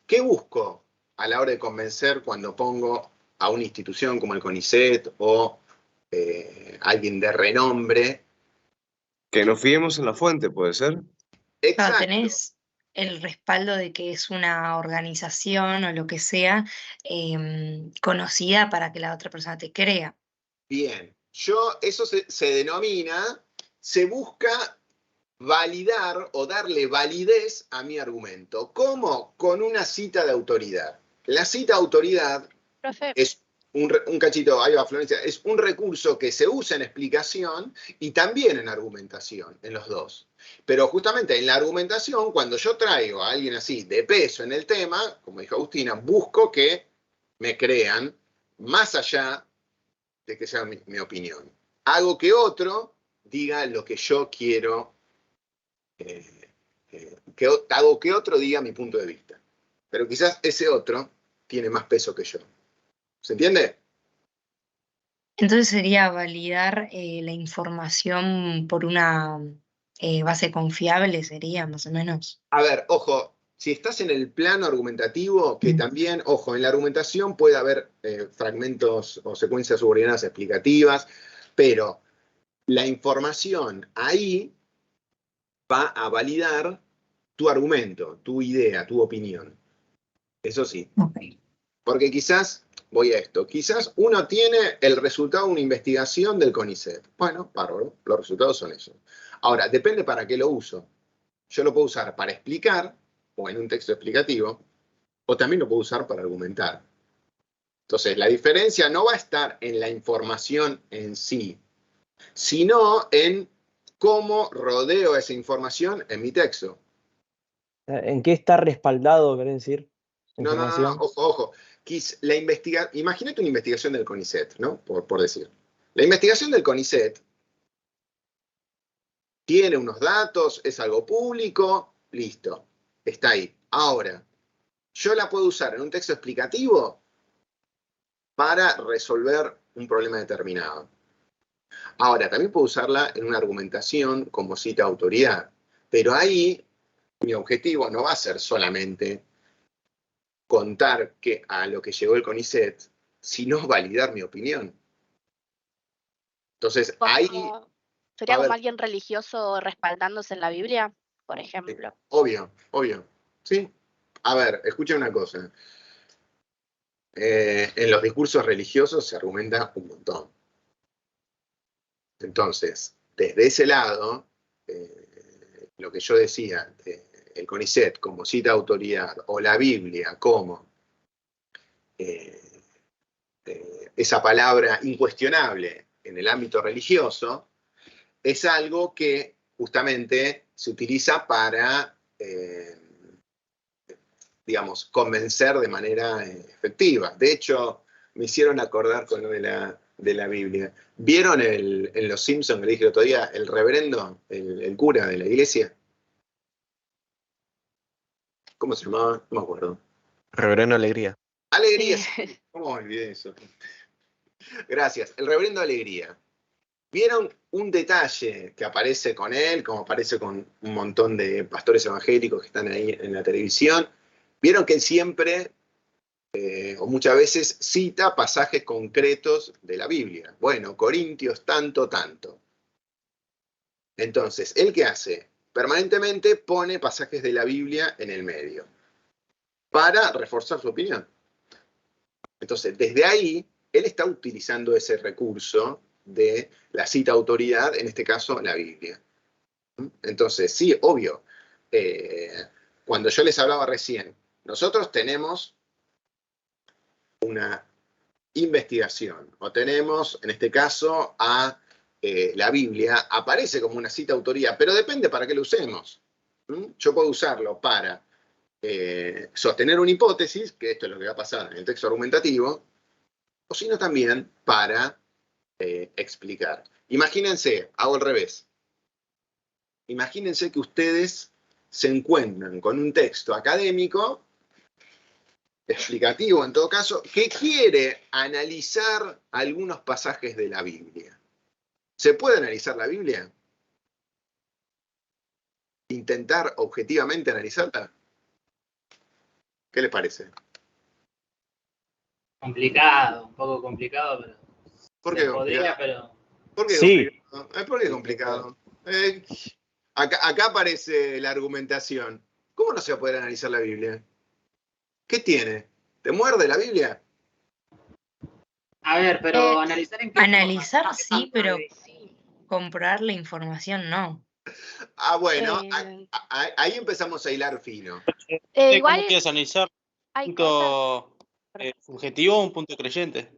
¿Qué busco a la hora de convencer cuando pongo a una institución como el CONICET o alguien de renombre? Que nos fiemos en la fuente, ¿puede ser? Exacto. Tenés el respaldo de que es una organización o lo que sea conocida para que la otra persona te crea. Bien, eso se denomina, se busca validar o darle validez a mi argumento. ¿Cómo? Con una cita de autoridad. La cita de autoridad Profe, es un cachito, ahí va Florencia, es un recurso que se usa en explicación y también en argumentación, en los dos. Pero justamente en la argumentación, cuando yo traigo a alguien así de peso en el tema, como dijo Agustina, busco que me crean más allá de que sea mi opinión. Hago que otro diga lo que yo quiero, hago que otro diga mi punto de vista. Pero quizás ese otro tiene más peso que yo. ¿Se entiende? Entonces sería validar la información por una base confiable, sería más o menos. A ver, ojo, si estás en el plano argumentativo, que también, ojo, en la argumentación puede haber fragmentos o secuencias subordinadas explicativas, pero la información ahí va a validar tu argumento, tu idea, tu opinión. Eso sí. Ok. Porque quizás, voy a esto, quizás uno tiene el resultado de una investigación del CONICET. Bueno, bárbaro, los resultados son esos. Ahora, depende para qué lo uso. Yo lo puedo usar para explicar, o en un texto explicativo, o también lo puedo usar para argumentar. Entonces, la diferencia no va a estar en la información en sí, sino en cómo rodeo esa información en mi texto. ¿En qué está respaldado, querés decir? La No, información. ojo. Imagínate una investigación del CONICET, ¿no? Por decir. La investigación del CONICET tiene unos datos, es algo público, listo, está ahí. Ahora, yo la puedo usar en un texto explicativo para resolver un problema determinado. Ahora, también puedo usarla en una argumentación como cita de autoridad, pero ahí mi objetivo no va a ser solamente contar a lo que llegó el CONICET, sino validar mi opinión. Entonces, ahí ¿Sería a ver. como alguien religioso respaldándose en la Biblia, por ejemplo? Obvio. ¿Sí? A ver, escucha una cosa. En los discursos religiosos se argumenta un montón. Entonces, desde ese lado, lo que yo decía, el CONICET como cita de autoridad o la Biblia como esa palabra incuestionable en el ámbito religioso, es algo que justamente se utiliza para, digamos, convencer de manera efectiva. De hecho, me hicieron acordar con lo de la Biblia. ¿Vieron en Los Simpsons, que le dije el otro día, el reverendo, el cura de la iglesia? ¿Cómo se llamaba? No me acuerdo. Reverendo Alegría. Alegría, Sí. sí. ¿Cómo olvidé eso? Gracias. El reverendo Alegría. ¿Vieron un detalle que aparece con él, como aparece con un montón de pastores evangélicos que están ahí en la televisión? ¿Vieron que él siempre, o muchas veces, cita pasajes concretos de la Biblia? Bueno, Corintios tanto. Entonces, ¿él qué hace? Permanentemente pone pasajes de la Biblia en el medio para reforzar su opinión. Entonces, desde ahí, él está utilizando ese recurso de la cita autoridad, en este caso, la Biblia. Entonces, sí, obvio, cuando yo les hablaba recién, nosotros tenemos una investigación, o tenemos, en este caso, a la Biblia, aparece como una cita autoridad, pero depende para qué lo usemos. Yo puedo usarlo para sostener una hipótesis, que esto es lo que va a pasar en el texto argumentativo, o sino también para explicar. Imagínense, hago al revés. Imagínense que ustedes se encuentran con un texto académico, explicativo en todo caso, que quiere analizar algunos pasajes de la Biblia. ¿Se puede analizar la Biblia? ¿Intentar objetivamente analizarla? ¿Qué les parece? Complicado, un poco complicado, pero ¿Por se qué podría, complicado? pero ¿Por qué Sí. complicado? ¿Por qué complicado? Acá aparece la argumentación. ¿Cómo no se va a poder analizar la Biblia? ¿Qué tiene? ¿Te muerde la Biblia? a ver, pero analizar en qué Analizar forma. sí, pero comprobar la información no. Ah, bueno, Eh, ahí empezamos a hilar fino. ¿Cómo igual quieres analizar? hay ¿Un cosas. punto subjetivo o un punto creyente?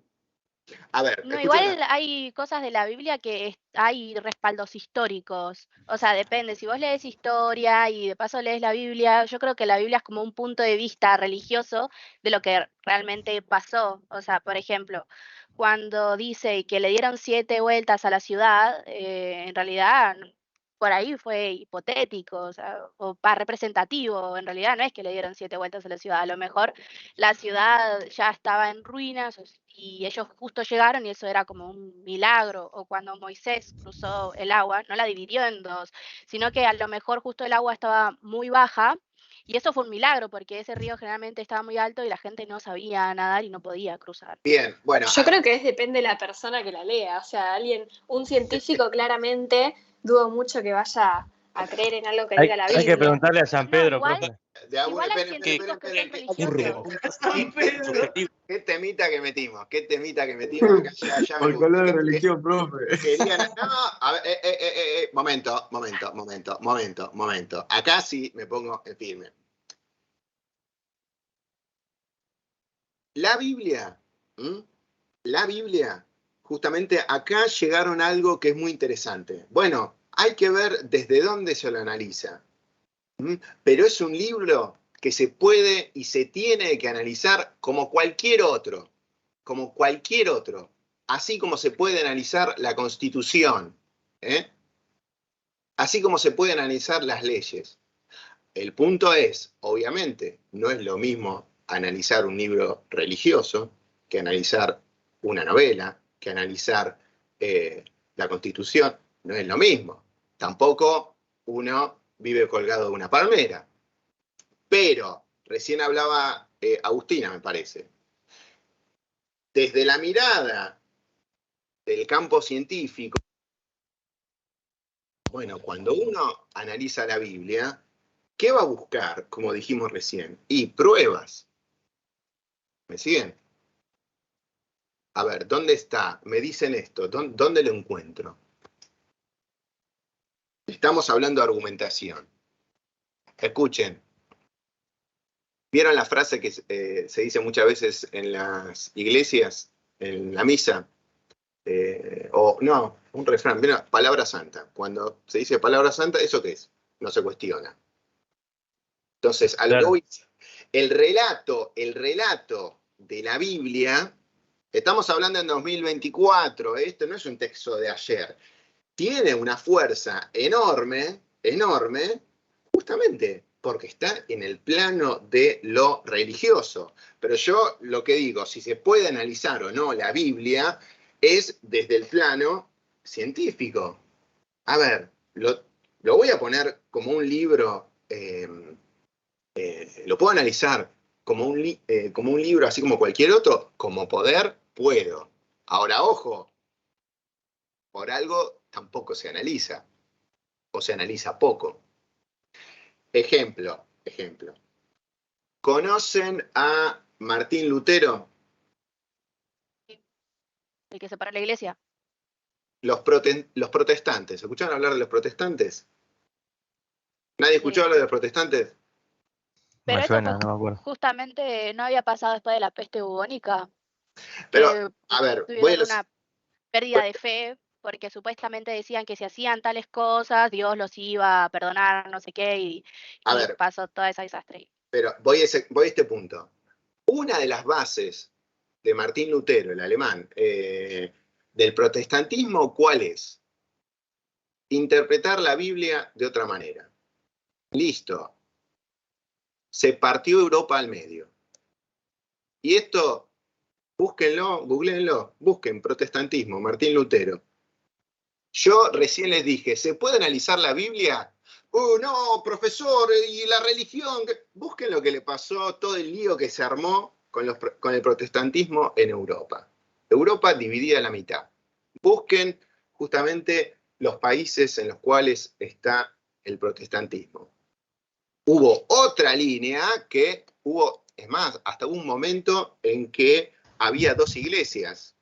A ver, No, escuchen. igual hay cosas de la Biblia que hay respaldos históricos. O sea, depende. Si vos lees historia y de paso lees la Biblia, yo creo que la Biblia es como un punto de vista religioso de lo que realmente pasó. O sea, por ejemplo, cuando dice que le dieron 7 vueltas a la ciudad, en realidad por ahí fue hipotético, o sea, representativo. En realidad no es que le dieron 7 vueltas a la ciudad. A lo mejor la ciudad ya estaba en ruinas y ellos justo llegaron y eso era como un milagro. O cuando Moisés cruzó el agua, no la dividió en dos, sino que a lo mejor justo el agua estaba muy baja y eso fue un milagro porque ese río generalmente estaba muy alto y la gente no sabía nadar y no podía cruzar. Bien, bueno. Yo creo que depende de la persona que la lea. O sea, un científico claramente dudo mucho que vaya a creer en algo que diga la Hay Biblia. que preguntarle a San No, Pedro, igual- profe. Igual hay Esperen, científicos que son religiosos. Subjetivo. ¿Qué temita que metimos? Acá ya me Por color de gusta. religión, profe. No, a ver, momento. Acá sí me pongo en firme. La Biblia, justamente acá llegaron a algo que es muy interesante. Bueno, hay que ver desde dónde se lo analiza. Pero es un libro que se puede y se tiene que analizar como cualquier otro, así como se puede analizar la Constitución, así como se pueden analizar las leyes. El punto es, obviamente, no es lo mismo analizar un libro religioso que analizar una novela, que analizar la Constitución, no es lo mismo. Tampoco uno vive colgado de una palmera. Pero, recién hablaba Agustina, me parece, desde la mirada del campo científico, bueno, cuando uno analiza la Biblia, ¿qué va a buscar, como dijimos recién? Y pruebas. ¿Me siguen? A ver, ¿dónde está? Me dicen esto, ¿dónde lo encuentro? Estamos hablando de argumentación. Escuchen. ¿Vieron la frase que se dice muchas veces en las iglesias, en la misa? No, un refrán, ¿vieron? Palabra santa. Cuando se dice palabra santa, ¿eso qué es? No se cuestiona. Entonces, a lo que voy, el relato de la Biblia, estamos hablando en 2024, esto no es un texto de ayer, tiene una fuerza enorme, justamente porque está en el plano de lo religioso. Pero yo lo que digo, si se puede analizar o no la Biblia, es desde el plano científico. A ver, lo voy a poner como un libro, lo puedo analizar como un libro así como cualquier otro, como poder, puedo. Ahora, ojo, por algo tampoco se analiza, o se analiza poco. Ejemplo. ¿Conocen a Martín Lutero? El que separó la iglesia. Los protestantes. ¿Escucharon hablar de los protestantes? ¿Nadie escuchó hablar de los protestantes? Pero Me eso suena, no me acuerdo. justamente no había pasado después de la peste bubónica. Pero, a ver, tuvieron una pérdida de fe porque supuestamente decían que si hacían tales cosas, Dios los iba a perdonar, no sé qué, y pasó toda esa desastre. Pero voy a este punto. Una de las bases de Martín Lutero, el alemán, del protestantismo, ¿cuál es? Interpretar la Biblia de otra manera. Listo. Se partió Europa al medio. Y esto, búsquenlo, googleenlo, busquen protestantismo, Martín Lutero. Yo recién les dije, ¿se puede analizar la Biblia? No, profesor, y la religión. Busquen lo que le pasó, todo el lío que se armó con el protestantismo en Europa. Europa dividida a la mitad. Busquen justamente los países en los cuales está el protestantismo. Hubo otra línea es más, hasta un momento en que había dos iglesias,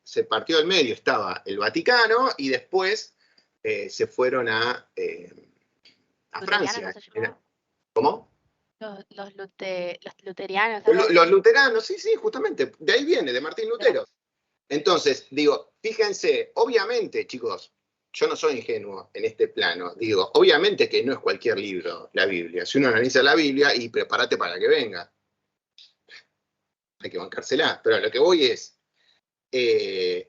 se partió al medio, estaba el Vaticano y después se fueron a Francia. ¿Cómo? Los luterianos. Los luteranos, sí, justamente, de ahí viene, de Martín Lutero. Entonces, digo, fíjense, obviamente, chicos, yo no soy ingenuo en este plano, digo, obviamente que no es cualquier libro la Biblia. Si uno analiza la Biblia, y prepárate para que venga. Hay que bancársela, pero a lo que voy es, en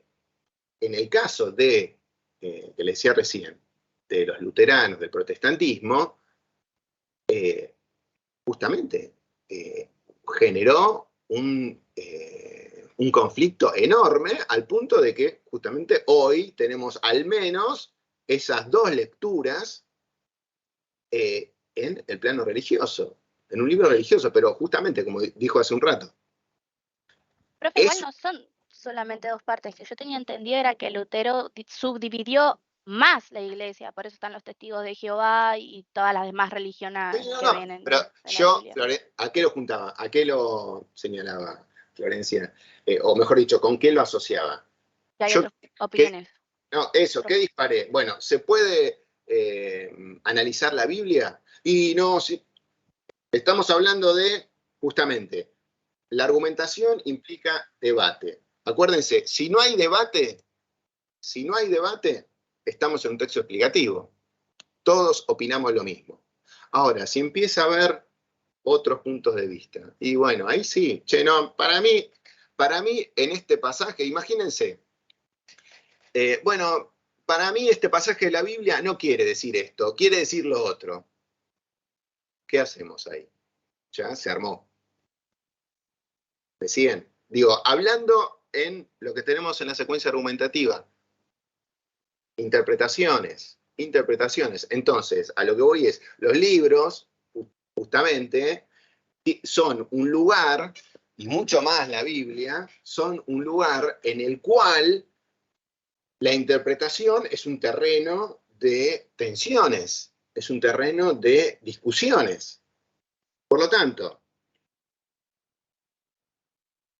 el caso que le decía recién, de los luteranos, del protestantismo, justamente generó un conflicto enorme al punto de que justamente hoy tenemos al menos esas dos lecturas en el plano religioso, en un libro religioso, pero justamente como dijo hace un rato. Profe, igual no son solamente dos partes, que yo tenía entendido era que Lutero subdividió más la iglesia, por eso están los testigos de Jehová y todas las demás religiones que vienen. Pero yo, ¿a qué lo juntaba? ¿A qué lo señalaba Florencia? O mejor dicho, ¿con qué lo asociaba? Que hay otras opiniones. ¿Qué disparé? Bueno, ¿se puede analizar la Biblia? Y no, estamos hablando de, justamente, la argumentación implica debate. Acuérdense, si no hay debate, estamos en un texto explicativo. Todos opinamos lo mismo. Ahora, si empieza a haber otros puntos de vista, y bueno, ahí sí, che, no, para mí en este pasaje, imagínense, bueno, para mí este pasaje de la Biblia no quiere decir esto, quiere decir lo otro. ¿Qué hacemos ahí? Ya se armó. ¿Me siguen? Digo, hablando en lo que tenemos en la secuencia argumentativa, interpretaciones. Entonces, a lo que voy es, los libros, justamente, son un lugar, y mucho más la Biblia, son un lugar en el cual la interpretación es un terreno de tensiones, es un terreno de discusiones. Por lo tanto,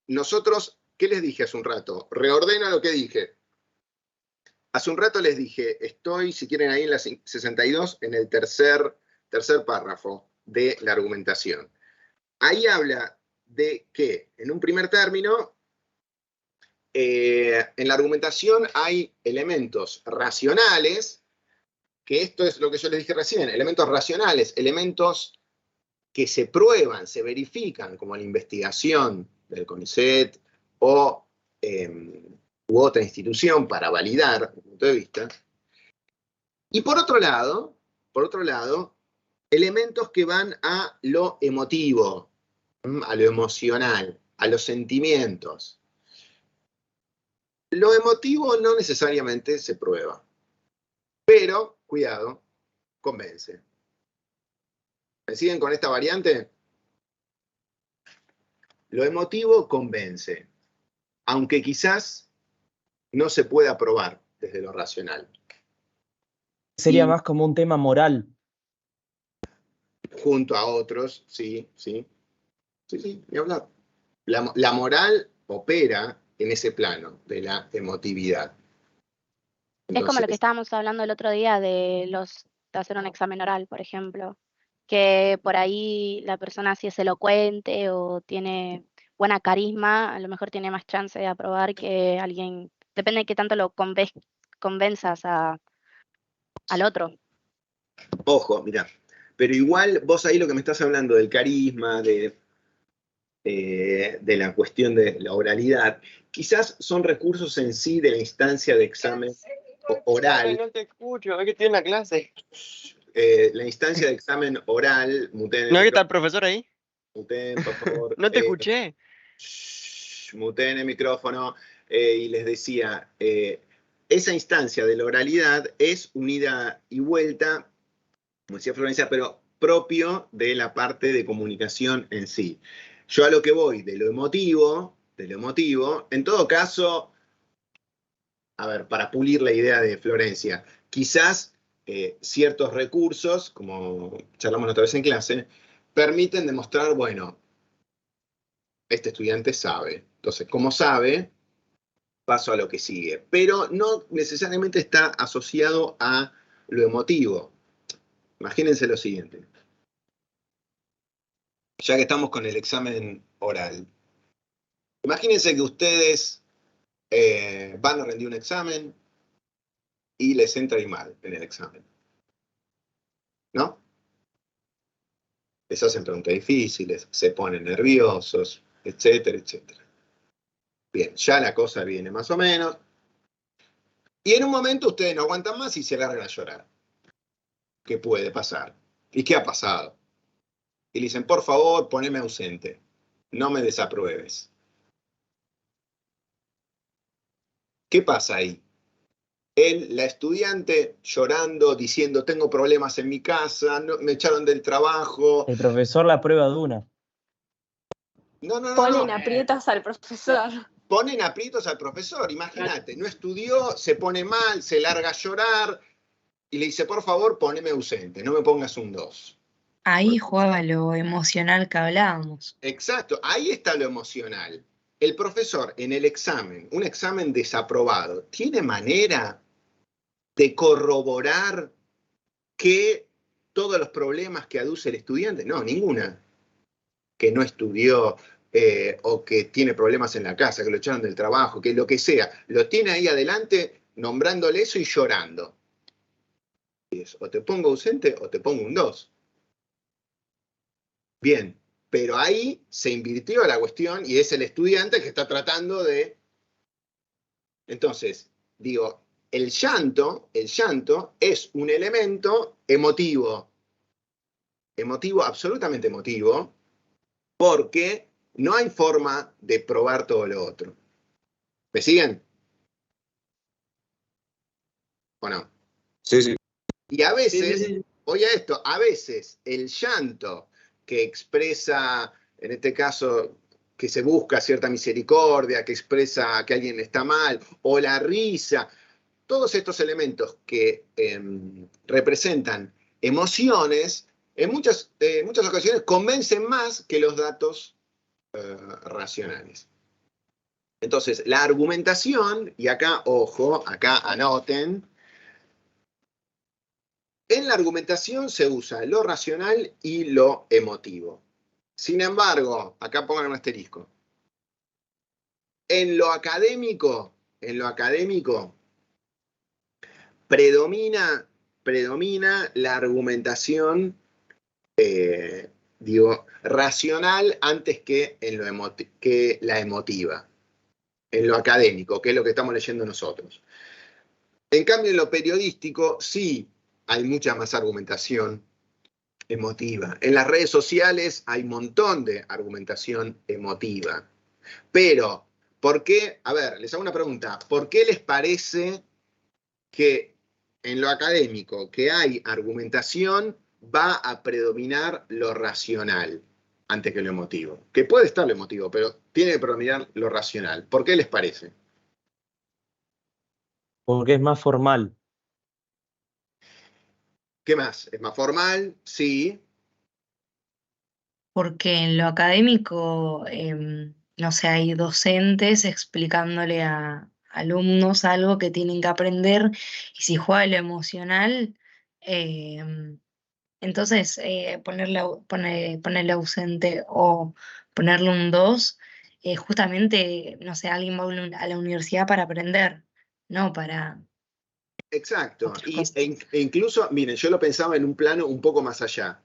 nosotros, ¿qué les dije hace un rato? Reordena lo que dije. Hace un rato les dije, estoy, si quieren, ahí en la 62, en el tercer párrafo de la argumentación. Ahí habla de que, en un primer término, en la argumentación hay elementos racionales, que esto es lo que yo les dije recién, elementos racionales, elementos que se prueban, se verifican, como la investigación del CONICET o u otra institución para validar el punto de vista. Y por otro lado, elementos que van a lo emotivo, a lo emocional, a los sentimientos. Lo emotivo no necesariamente se prueba, pero, cuidado, convence. ¿Me siguen con esta variante? Lo emotivo convence, aunque quizás no se pueda probar desde lo racional. Sería más como un tema moral. Junto a otros, sí, ni hablar. La moral opera en ese plano de la emotividad. Es como lo que Entonces, estábamos hablando el otro día de hacer un examen oral, por ejemplo, que por ahí la persona si es elocuente o tiene buena carisma, a lo mejor tiene más chance de aprobar que alguien, depende de qué tanto lo convenzas al otro. ojo, mirá, pero igual vos ahí lo que me estás hablando del carisma, de la cuestión de la oralidad, quizás son recursos en sí de la instancia de examen oral. No te escucho, es que estoy en la clase. La instancia de examen oral, muten ¿No está el profesor ahí? Muten, por favor. No te escuché. Muten el micrófono, y les decía, esa instancia de la oralidad es un ida y vuelta, como decía Florencia, pero propio de la parte de comunicación en sí. Yo a lo que voy de lo emotivo, en todo caso, a ver, para pulir la idea de Florencia, quizás ciertos recursos, como charlamos otra vez en clase, permiten demostrar, bueno, este estudiante sabe. Entonces, como sabe, paso a lo que sigue. Pero no necesariamente está asociado a lo emotivo. Imagínense lo siguiente. Ya que estamos con el examen oral. Imagínense que ustedes van a rendir un examen y les entra y mal en el examen. ¿No? Les hacen preguntas difíciles, se ponen nerviosos, etcétera, etcétera. Bien, ya la cosa viene más o menos. Y en un momento ustedes no aguantan más y se largan a llorar. ¿Qué puede pasar? ¿Y qué ha pasado? Y le dicen, por favor, poneme ausente. No me desapruebes. ¿Qué pasa ahí? La estudiante llorando, diciendo, tengo problemas en mi casa, me echaron del trabajo. El profesor la prueba de una. No. Ponen aprietos al profesor. Ponen aprietos al profesor, imagínate. No estudió, se pone mal, se larga a llorar y le dice, por favor, poneme ausente, no me pongas un 2. Ahí jugaba lo emocional que hablábamos. Exacto, ahí está lo emocional. El profesor en el examen, un examen desaprobado, ¿tiene manera de corroborar que todos los problemas que aduce el estudiante? No, ninguna. Que no estudió o que tiene problemas en la casa, que lo echaron del trabajo, que lo que sea. Lo tiene ahí adelante nombrándole eso y llorando. O te pongo ausente o te pongo un 2. Bien, pero ahí se invirtió la cuestión y es el estudiante que está tratando de... Entonces, digo, el llanto es un elemento emotivo, absolutamente emotivo, porque no hay forma de probar todo lo otro. ¿Me siguen? ¿O no? Sí, sí. Y a veces, Sí, sí, sí. oye esto, a veces el llanto que expresa, en este caso, que se busca cierta misericordia, que expresa que alguien está mal, o la risa, todos estos elementos que representan emociones, en muchas ocasiones convencen más que los datos racionales. Entonces, la argumentación, y acá, ojo, acá anoten, en la argumentación se usa lo racional y lo emotivo. Sin embargo, acá pongan un asterisco. En lo académico predomina la argumentación, racional antes que, que la emotiva. En lo académico, que es lo que estamos leyendo nosotros. En cambio, en lo periodístico sí hay mucha más argumentación emotiva. En las redes sociales hay un montón de argumentación emotiva. Pero, ¿por qué? A ver, les hago una pregunta. ¿Por qué les parece que en lo académico que hay argumentación va a predominar lo racional antes que lo emotivo? Que puede estar lo emotivo, pero tiene que predominar lo racional. ¿Por qué les parece? Porque es más formal. ¿Qué más? ¿Es más formal? Sí. Porque en lo académico, no sé, hay docentes explicándole a alumnos algo que tienen que aprender y si juega lo emocional, em, entonces ponerle ausente o ponerle un 2, justamente, no sé, alguien va a a la universidad para aprender, no para Exacto. otras cosas. E incluso, miren, yo lo pensaba en un plano un poco más allá.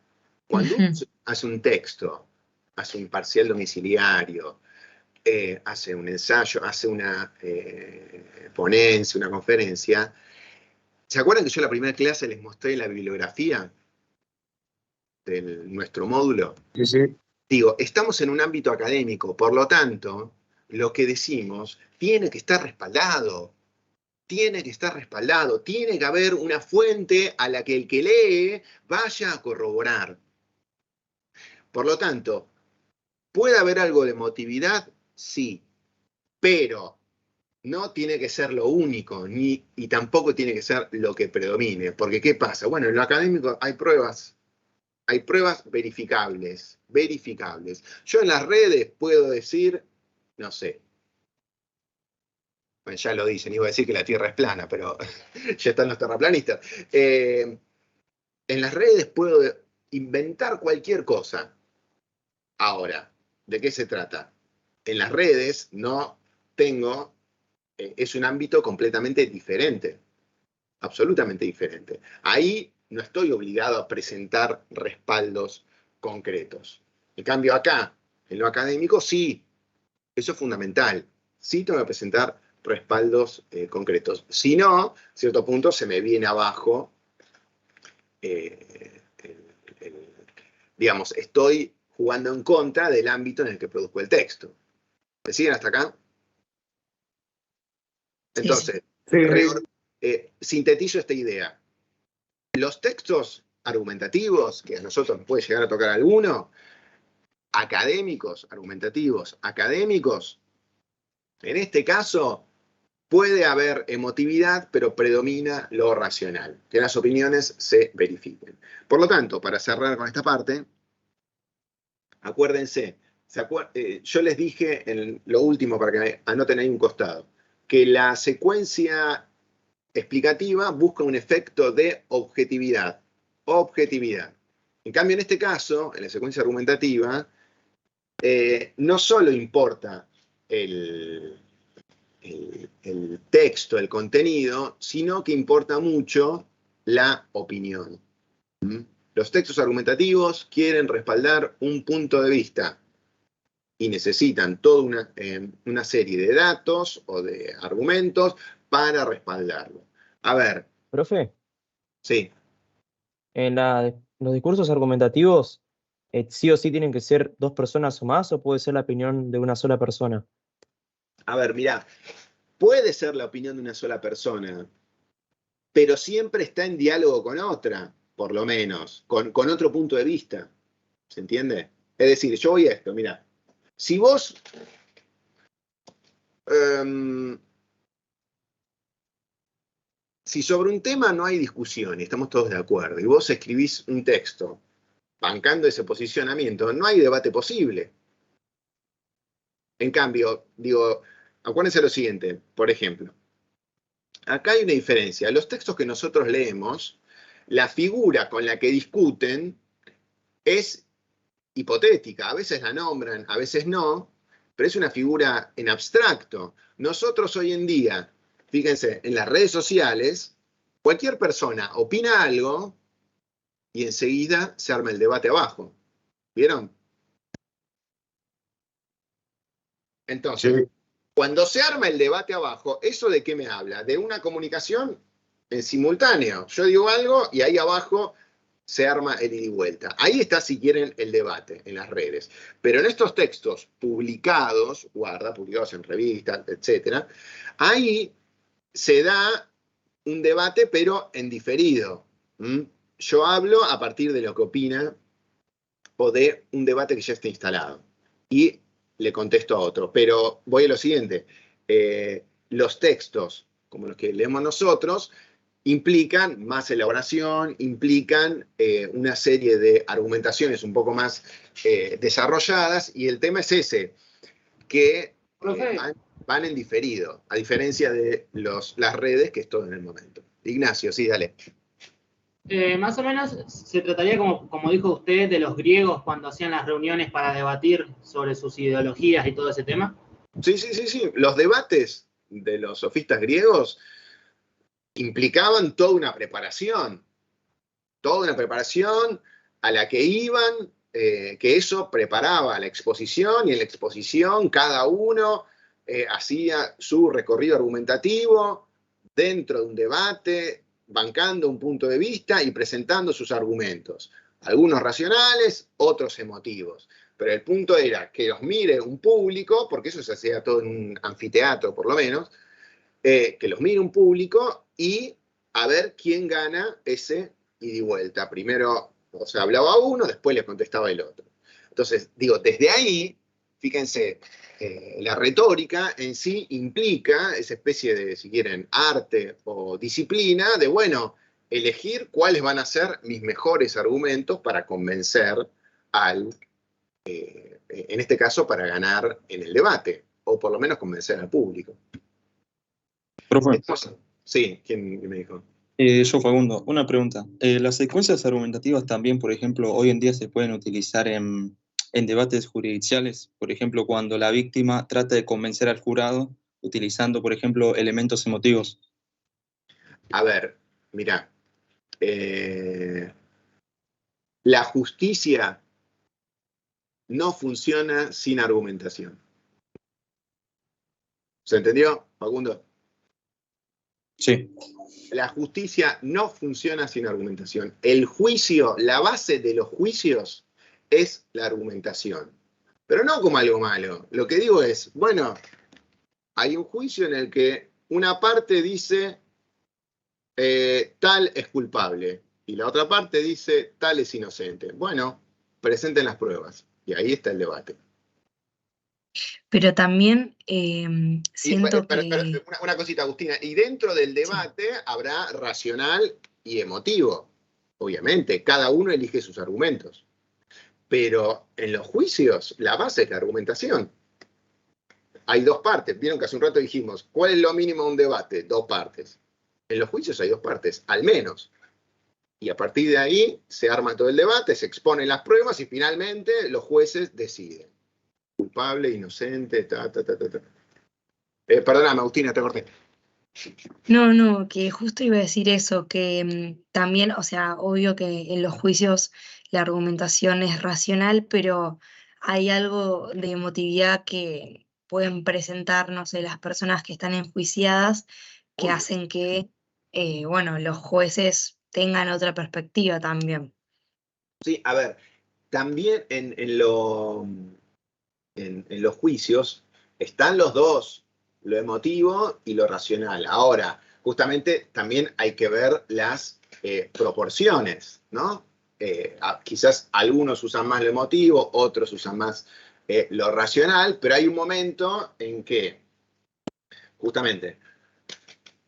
Cuando uno Ujú. hace un texto, hace un parcial domiciliario, hace un ensayo, hace una ponencia, una conferencia, ¿se acuerdan que yo en la primera clase les mostré la bibliografía de nuestro módulo? Sí, sí. Digo, estamos en un ámbito académico, por lo tanto, lo que decimos tiene que estar respaldado. Tiene que estar respaldado, tiene que haber una fuente a la que el que lee vaya a corroborar. Por lo tanto, ¿puede haber algo de emotividad? Sí, pero no tiene que ser lo único, y tampoco tiene que ser lo que predomine. Porque, ¿qué pasa? Bueno, en lo académico hay pruebas verificables. Yo en las redes puedo decir, no sé, bueno, ya lo dicen, iba a decir que la Tierra es plana, pero ya están los terraplanistas. En las redes puedo inventar cualquier cosa. Ahora, ¿de qué se trata? En las redes no tengo, es un ámbito completamente diferente, absolutamente diferente. Ahí no estoy obligado a presentar respaldos concretos. En cambio acá, en lo académico, sí, eso es fundamental. Sí tengo que presentar respaldos concretos. Si no, a cierto punto se me viene abajo, eh, digamos, estoy jugando en contra del ámbito en el que produzco el texto. ¿Me siguen hasta acá? Sí, sí. Entonces, Sí, sintetizo esta idea. Los textos argumentativos, que a nosotros nos puede llegar a tocar alguno, académicos, argumentativos, académicos, en este caso puede haber emotividad, pero predomina lo racional, que las opiniones se verifiquen. Por lo tanto, para cerrar con esta parte, acuérdense, yo les dije en lo último, para que anoten ahí un costado, que la secuencia explicativa busca un efecto de objetividad. Objetividad. En cambio, en este caso, en la secuencia argumentativa, no solo importa el texto, el contenido, sino que importa mucho la opinión. ¿Mm? Los textos argumentativos quieren respaldar un punto de vista y necesitan toda una serie de datos o de argumentos para respaldarlo. A ver, Profe, sí. en los discursos argumentativos, ¿sí o sí tienen que ser dos personas o más o puede ser la opinión de una sola persona? A ver, mirá, puede ser la opinión de una sola persona, pero siempre está en diálogo con otra, por lo menos, con otro punto de vista. ¿Se entiende? Es decir, yo voy a esto, mirá. Si vos si sobre un tema no hay discusión y estamos todos de acuerdo, y vos escribís un texto bancando ese posicionamiento, no hay debate posible. En cambio, digo, acuérdense lo siguiente, por ejemplo, acá hay una diferencia. Los textos que nosotros leemos, la figura con la que discuten es hipotética. A veces la nombran, a veces no, pero es una figura en abstracto. Nosotros hoy en día, fíjense, en las redes sociales, cualquier persona opina algo y enseguida se arma el debate abajo. ¿Vieron? Entonces, Sí. cuando se arma el debate abajo, ¿eso de qué me habla? De una comunicación en simultáneo. Yo digo algo y ahí abajo se arma el ida y vuelta. Ahí está, si quieren, el debate en las redes. Pero en estos textos publicados, publicados en revistas, etc., ahí se da un debate, pero en diferido. Yo hablo a partir de lo que opina o de un debate que ya está instalado. Y le contesto a otro. Pero voy a lo siguiente. Los textos, como los que leemos nosotros, implican más elaboración, implican una serie de argumentaciones un poco más desarrolladas, y el tema es ese, que van en diferido, a diferencia de las redes, que es todo en el momento. Ignacio, sí, dale. Más o menos se trataría, como dijo usted, de los griegos cuando hacían las reuniones para debatir sobre sus ideologías y todo ese tema. Sí. Los debates de los sofistas griegos implicaban toda una preparación a la que iban, que eso preparaba la exposición, y en la exposición cada uno hacía su recorrido argumentativo dentro de un debate, bancando un punto de vista y presentando sus argumentos, algunos racionales, otros emotivos. Pero el punto era que los mire un público, porque eso se hacía todo en un anfiteatro por lo menos, que los mire un público y a ver quién gana ese ida y vuelta. Primero, o sea, hablaba uno, después le contestaba el otro. Entonces, digo, desde ahí, fíjense, la retórica en sí implica esa especie de, si quieren, arte o disciplina de, bueno, elegir cuáles van a ser mis mejores argumentos para convencer en este caso, para ganar en el debate, o por lo menos convencer al público. Profe, Sí, ¿quién me dijo? yo Facundo, una pregunta. Las secuencias argumentativas también, por ejemplo, hoy en día se pueden utilizar en debates jurisdiccionales, por ejemplo, cuando la víctima trata de convencer al jurado utilizando, por ejemplo, elementos emotivos. A ver, mirá, la justicia no funciona sin argumentación. ¿Se entendió, Facundo? Sí. La justicia no funciona sin argumentación. El juicio, la base de los juicios es la argumentación. Pero no como algo malo. Lo que digo es, bueno, hay un juicio en el que una parte dice tal es culpable y la otra parte dice tal es inocente. Bueno, presenten las pruebas y ahí está el debate. Pero también Pero que... una cosita, Agustina, y dentro del debate habrá racional y emotivo. Obviamente, cada uno elige sus argumentos. Pero en los juicios, la base es la argumentación. Hay dos partes. Vieron que hace un rato dijimos, ¿cuál es lo mínimo de un debate? Dos partes. En los juicios hay dos partes, al menos. Y a partir de ahí se arma todo el debate, se exponen las pruebas y finalmente los jueces deciden. Culpable, inocente, Perdóname, Agustina, te corté. No, que justo iba a decir eso, que también, o sea, obvio que en los juicios la argumentación es racional, pero hay algo de emotividad que pueden presentar, no sé, las personas que están enjuiciadas, que Obvio. hacen que, bueno, los jueces tengan otra perspectiva también. Sí, a ver, también en los juicios están los dos, lo emotivo y lo racional. Ahora, justamente también hay que ver las proporciones, ¿no? Quizás algunos usan más lo emotivo, otros usan más lo racional, pero hay un momento en que justamente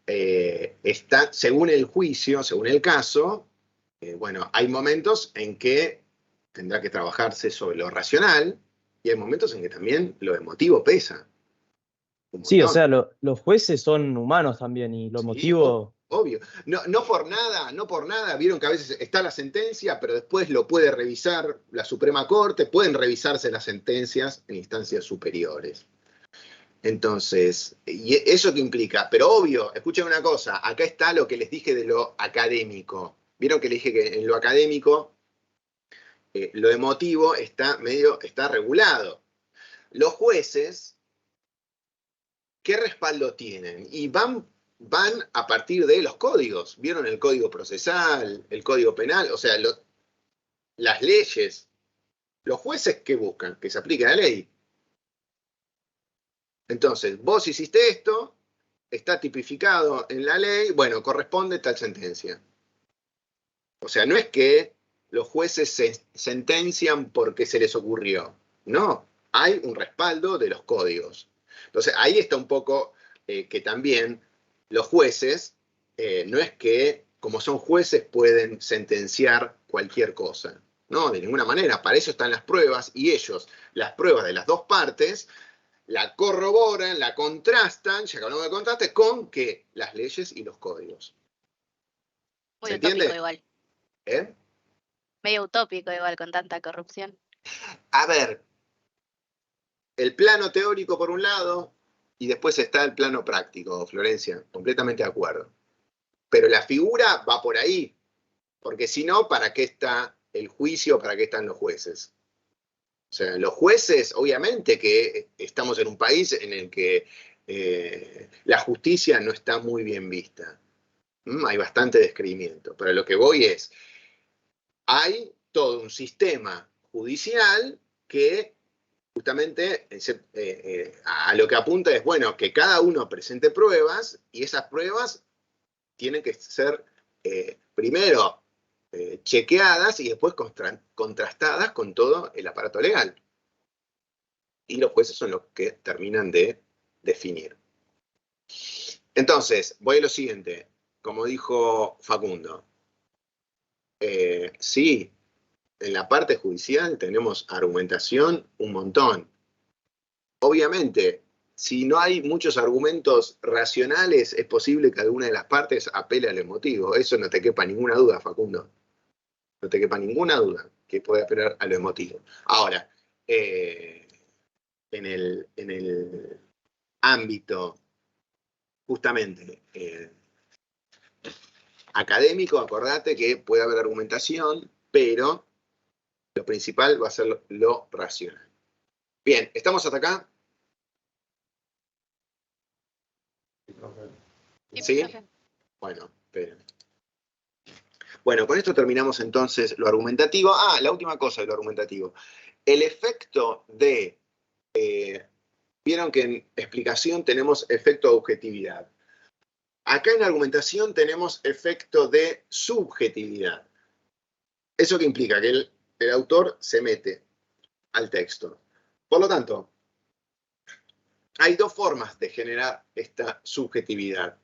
está, según el juicio, según el caso, bueno, hay momentos en que tendrá que trabajarse sobre lo racional y hay momentos en que también lo emotivo pesa. Un Sí, o montón. sea, los jueces son humanos también y lo Sí, motivo... obvio. No por nada, vieron que a veces está la sentencia, pero después lo puede revisar la Suprema Corte, pueden revisarse las sentencias en instancias superiores. Entonces, ¿y eso qué implica? Pero obvio, escuchen una cosa, acá está lo que les dije de lo académico. Vieron que les dije que en lo académico, lo emotivo está regulado. Los jueces, ¿qué respaldo tienen? Y van a partir de los códigos. ¿Vieron el código procesal, el código penal? O sea, las leyes. Los jueces, ¿qué buscan? Que se aplique la ley. Entonces, vos hiciste esto, está tipificado en la ley, bueno, corresponde tal sentencia. O sea, no es que los jueces se sentencian porque se les ocurrió. No, hay un respaldo de los códigos. Entonces, ahí está un poco que también los jueces, no es que como son jueces pueden sentenciar cualquier cosa. No, de ninguna manera. Para eso están las pruebas y ellos, las pruebas de las dos partes, la corroboran, la contrastan, ya que hablamos de contraste, con que las leyes y los códigos. Muy ¿Se utópico entiende? igual. ¿Eh? Medio utópico igual con tanta corrupción. A ver, el plano teórico por un lado y después está el plano práctico, Florencia, completamente de acuerdo. Pero la figura va por ahí, porque si no, ¿para qué está el juicio? ¿Para qué están los jueces? O sea, los jueces, obviamente que estamos en un país en el que la justicia no está muy bien vista. Hay bastante descreimiento, pero lo que voy es, hay todo un sistema judicial que justamente a lo que apunta es, bueno, que cada uno presente pruebas y esas pruebas tienen que ser primero chequeadas y después contrastadas con todo el aparato legal. Y los jueces son los que terminan de definir. Entonces, voy a lo siguiente, como dijo Facundo. Sí, en la parte judicial tenemos argumentación un montón. Obviamente, si no hay muchos argumentos racionales, es posible que alguna de las partes apele al emotivo. Eso no te quepa ninguna duda, Facundo. No te quepa ninguna duda que puede apelar a lo emotivo. Ahora, en el ámbito justamente académico, acordate que puede haber argumentación, pero lo principal va a ser lo racional. Bien, ¿estamos hasta acá? ¿Sí? Bueno, esperen. Bueno, con esto terminamos entonces lo argumentativo. La última cosa de lo argumentativo. El efecto de... vieron que en explicación tenemos efecto de objetividad. Acá en argumentación tenemos efecto de subjetividad. ¿Eso qué implica? Que el autor se mete al texto. Por lo tanto, hay dos formas de generar esta subjetividad.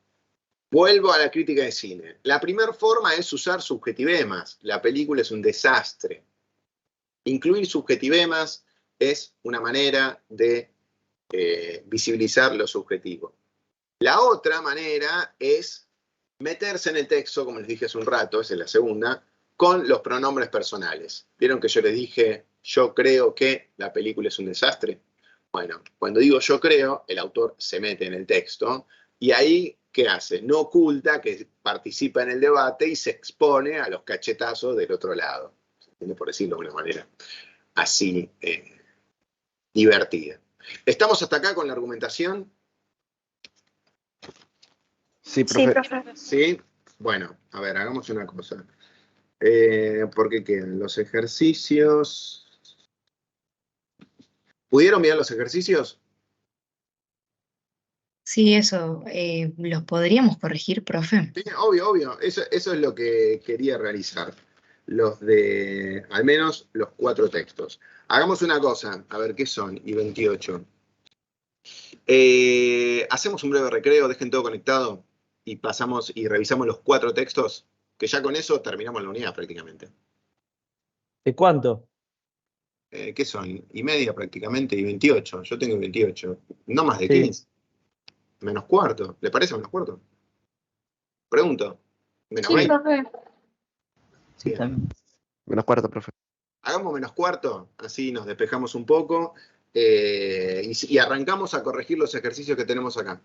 Vuelvo a la crítica de cine. La primera forma es usar subjetivemas. La película es un desastre. Incluir subjetivemas es una manera de visibilizar lo subjetivo. La otra manera es meterse en el texto, como les dije hace un rato, esa es la segunda, con los pronombres personales. ¿Vieron que yo les dije, yo creo que la película es un desastre? Bueno, cuando digo yo creo, el autor se mete en el texto y ahí ¿qué hace? No oculta que participa en el debate y se expone a los cachetazos del otro lado. ¿Se entiende? Por decirlo de una manera así divertida. ¿Estamos hasta acá con la argumentación? Sí, profe. Sí, profe. ¿Sí? Bueno, a ver, hagamos una cosa. Porque quedan los ejercicios. ¿Pudieron mirar los ejercicios? Sí, eso. ¿Los podríamos corregir, profe? Sí, obvio. Eso es lo que quería realizar. Al menos los 4 textos. Hagamos una cosa, a ver qué son, y 28. Hacemos un breve recreo, dejen todo conectado y pasamos y revisamos los 4 textos, que ya con eso terminamos la unidad prácticamente. ¿De cuánto? ¿Qué son? Y media prácticamente, y 28. Yo tengo 28. No más de Sí. 15. Menos cuarto. ¿Le parece menos cuarto? Pregunto. Menos Sí, 20. profe. Sí, menos cuarto, profe. Hagamos menos cuarto, así nos despejamos un poco y arrancamos a corregir los ejercicios que tenemos acá.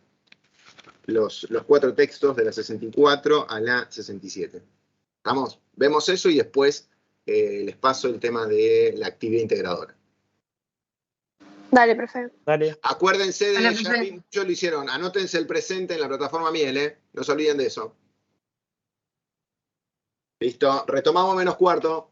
Los 4 textos de la 64 a la 67. ¿Estamos? Vemos eso y después les paso el tema de la actividad integradora. Dale, profe. Dale. Acuérdense de, Dale, ya profe. vi, muchos lo hicieron, anótense el presente en la plataforma Miel, no se olviden de eso. Listo, retomamos menos cuarto.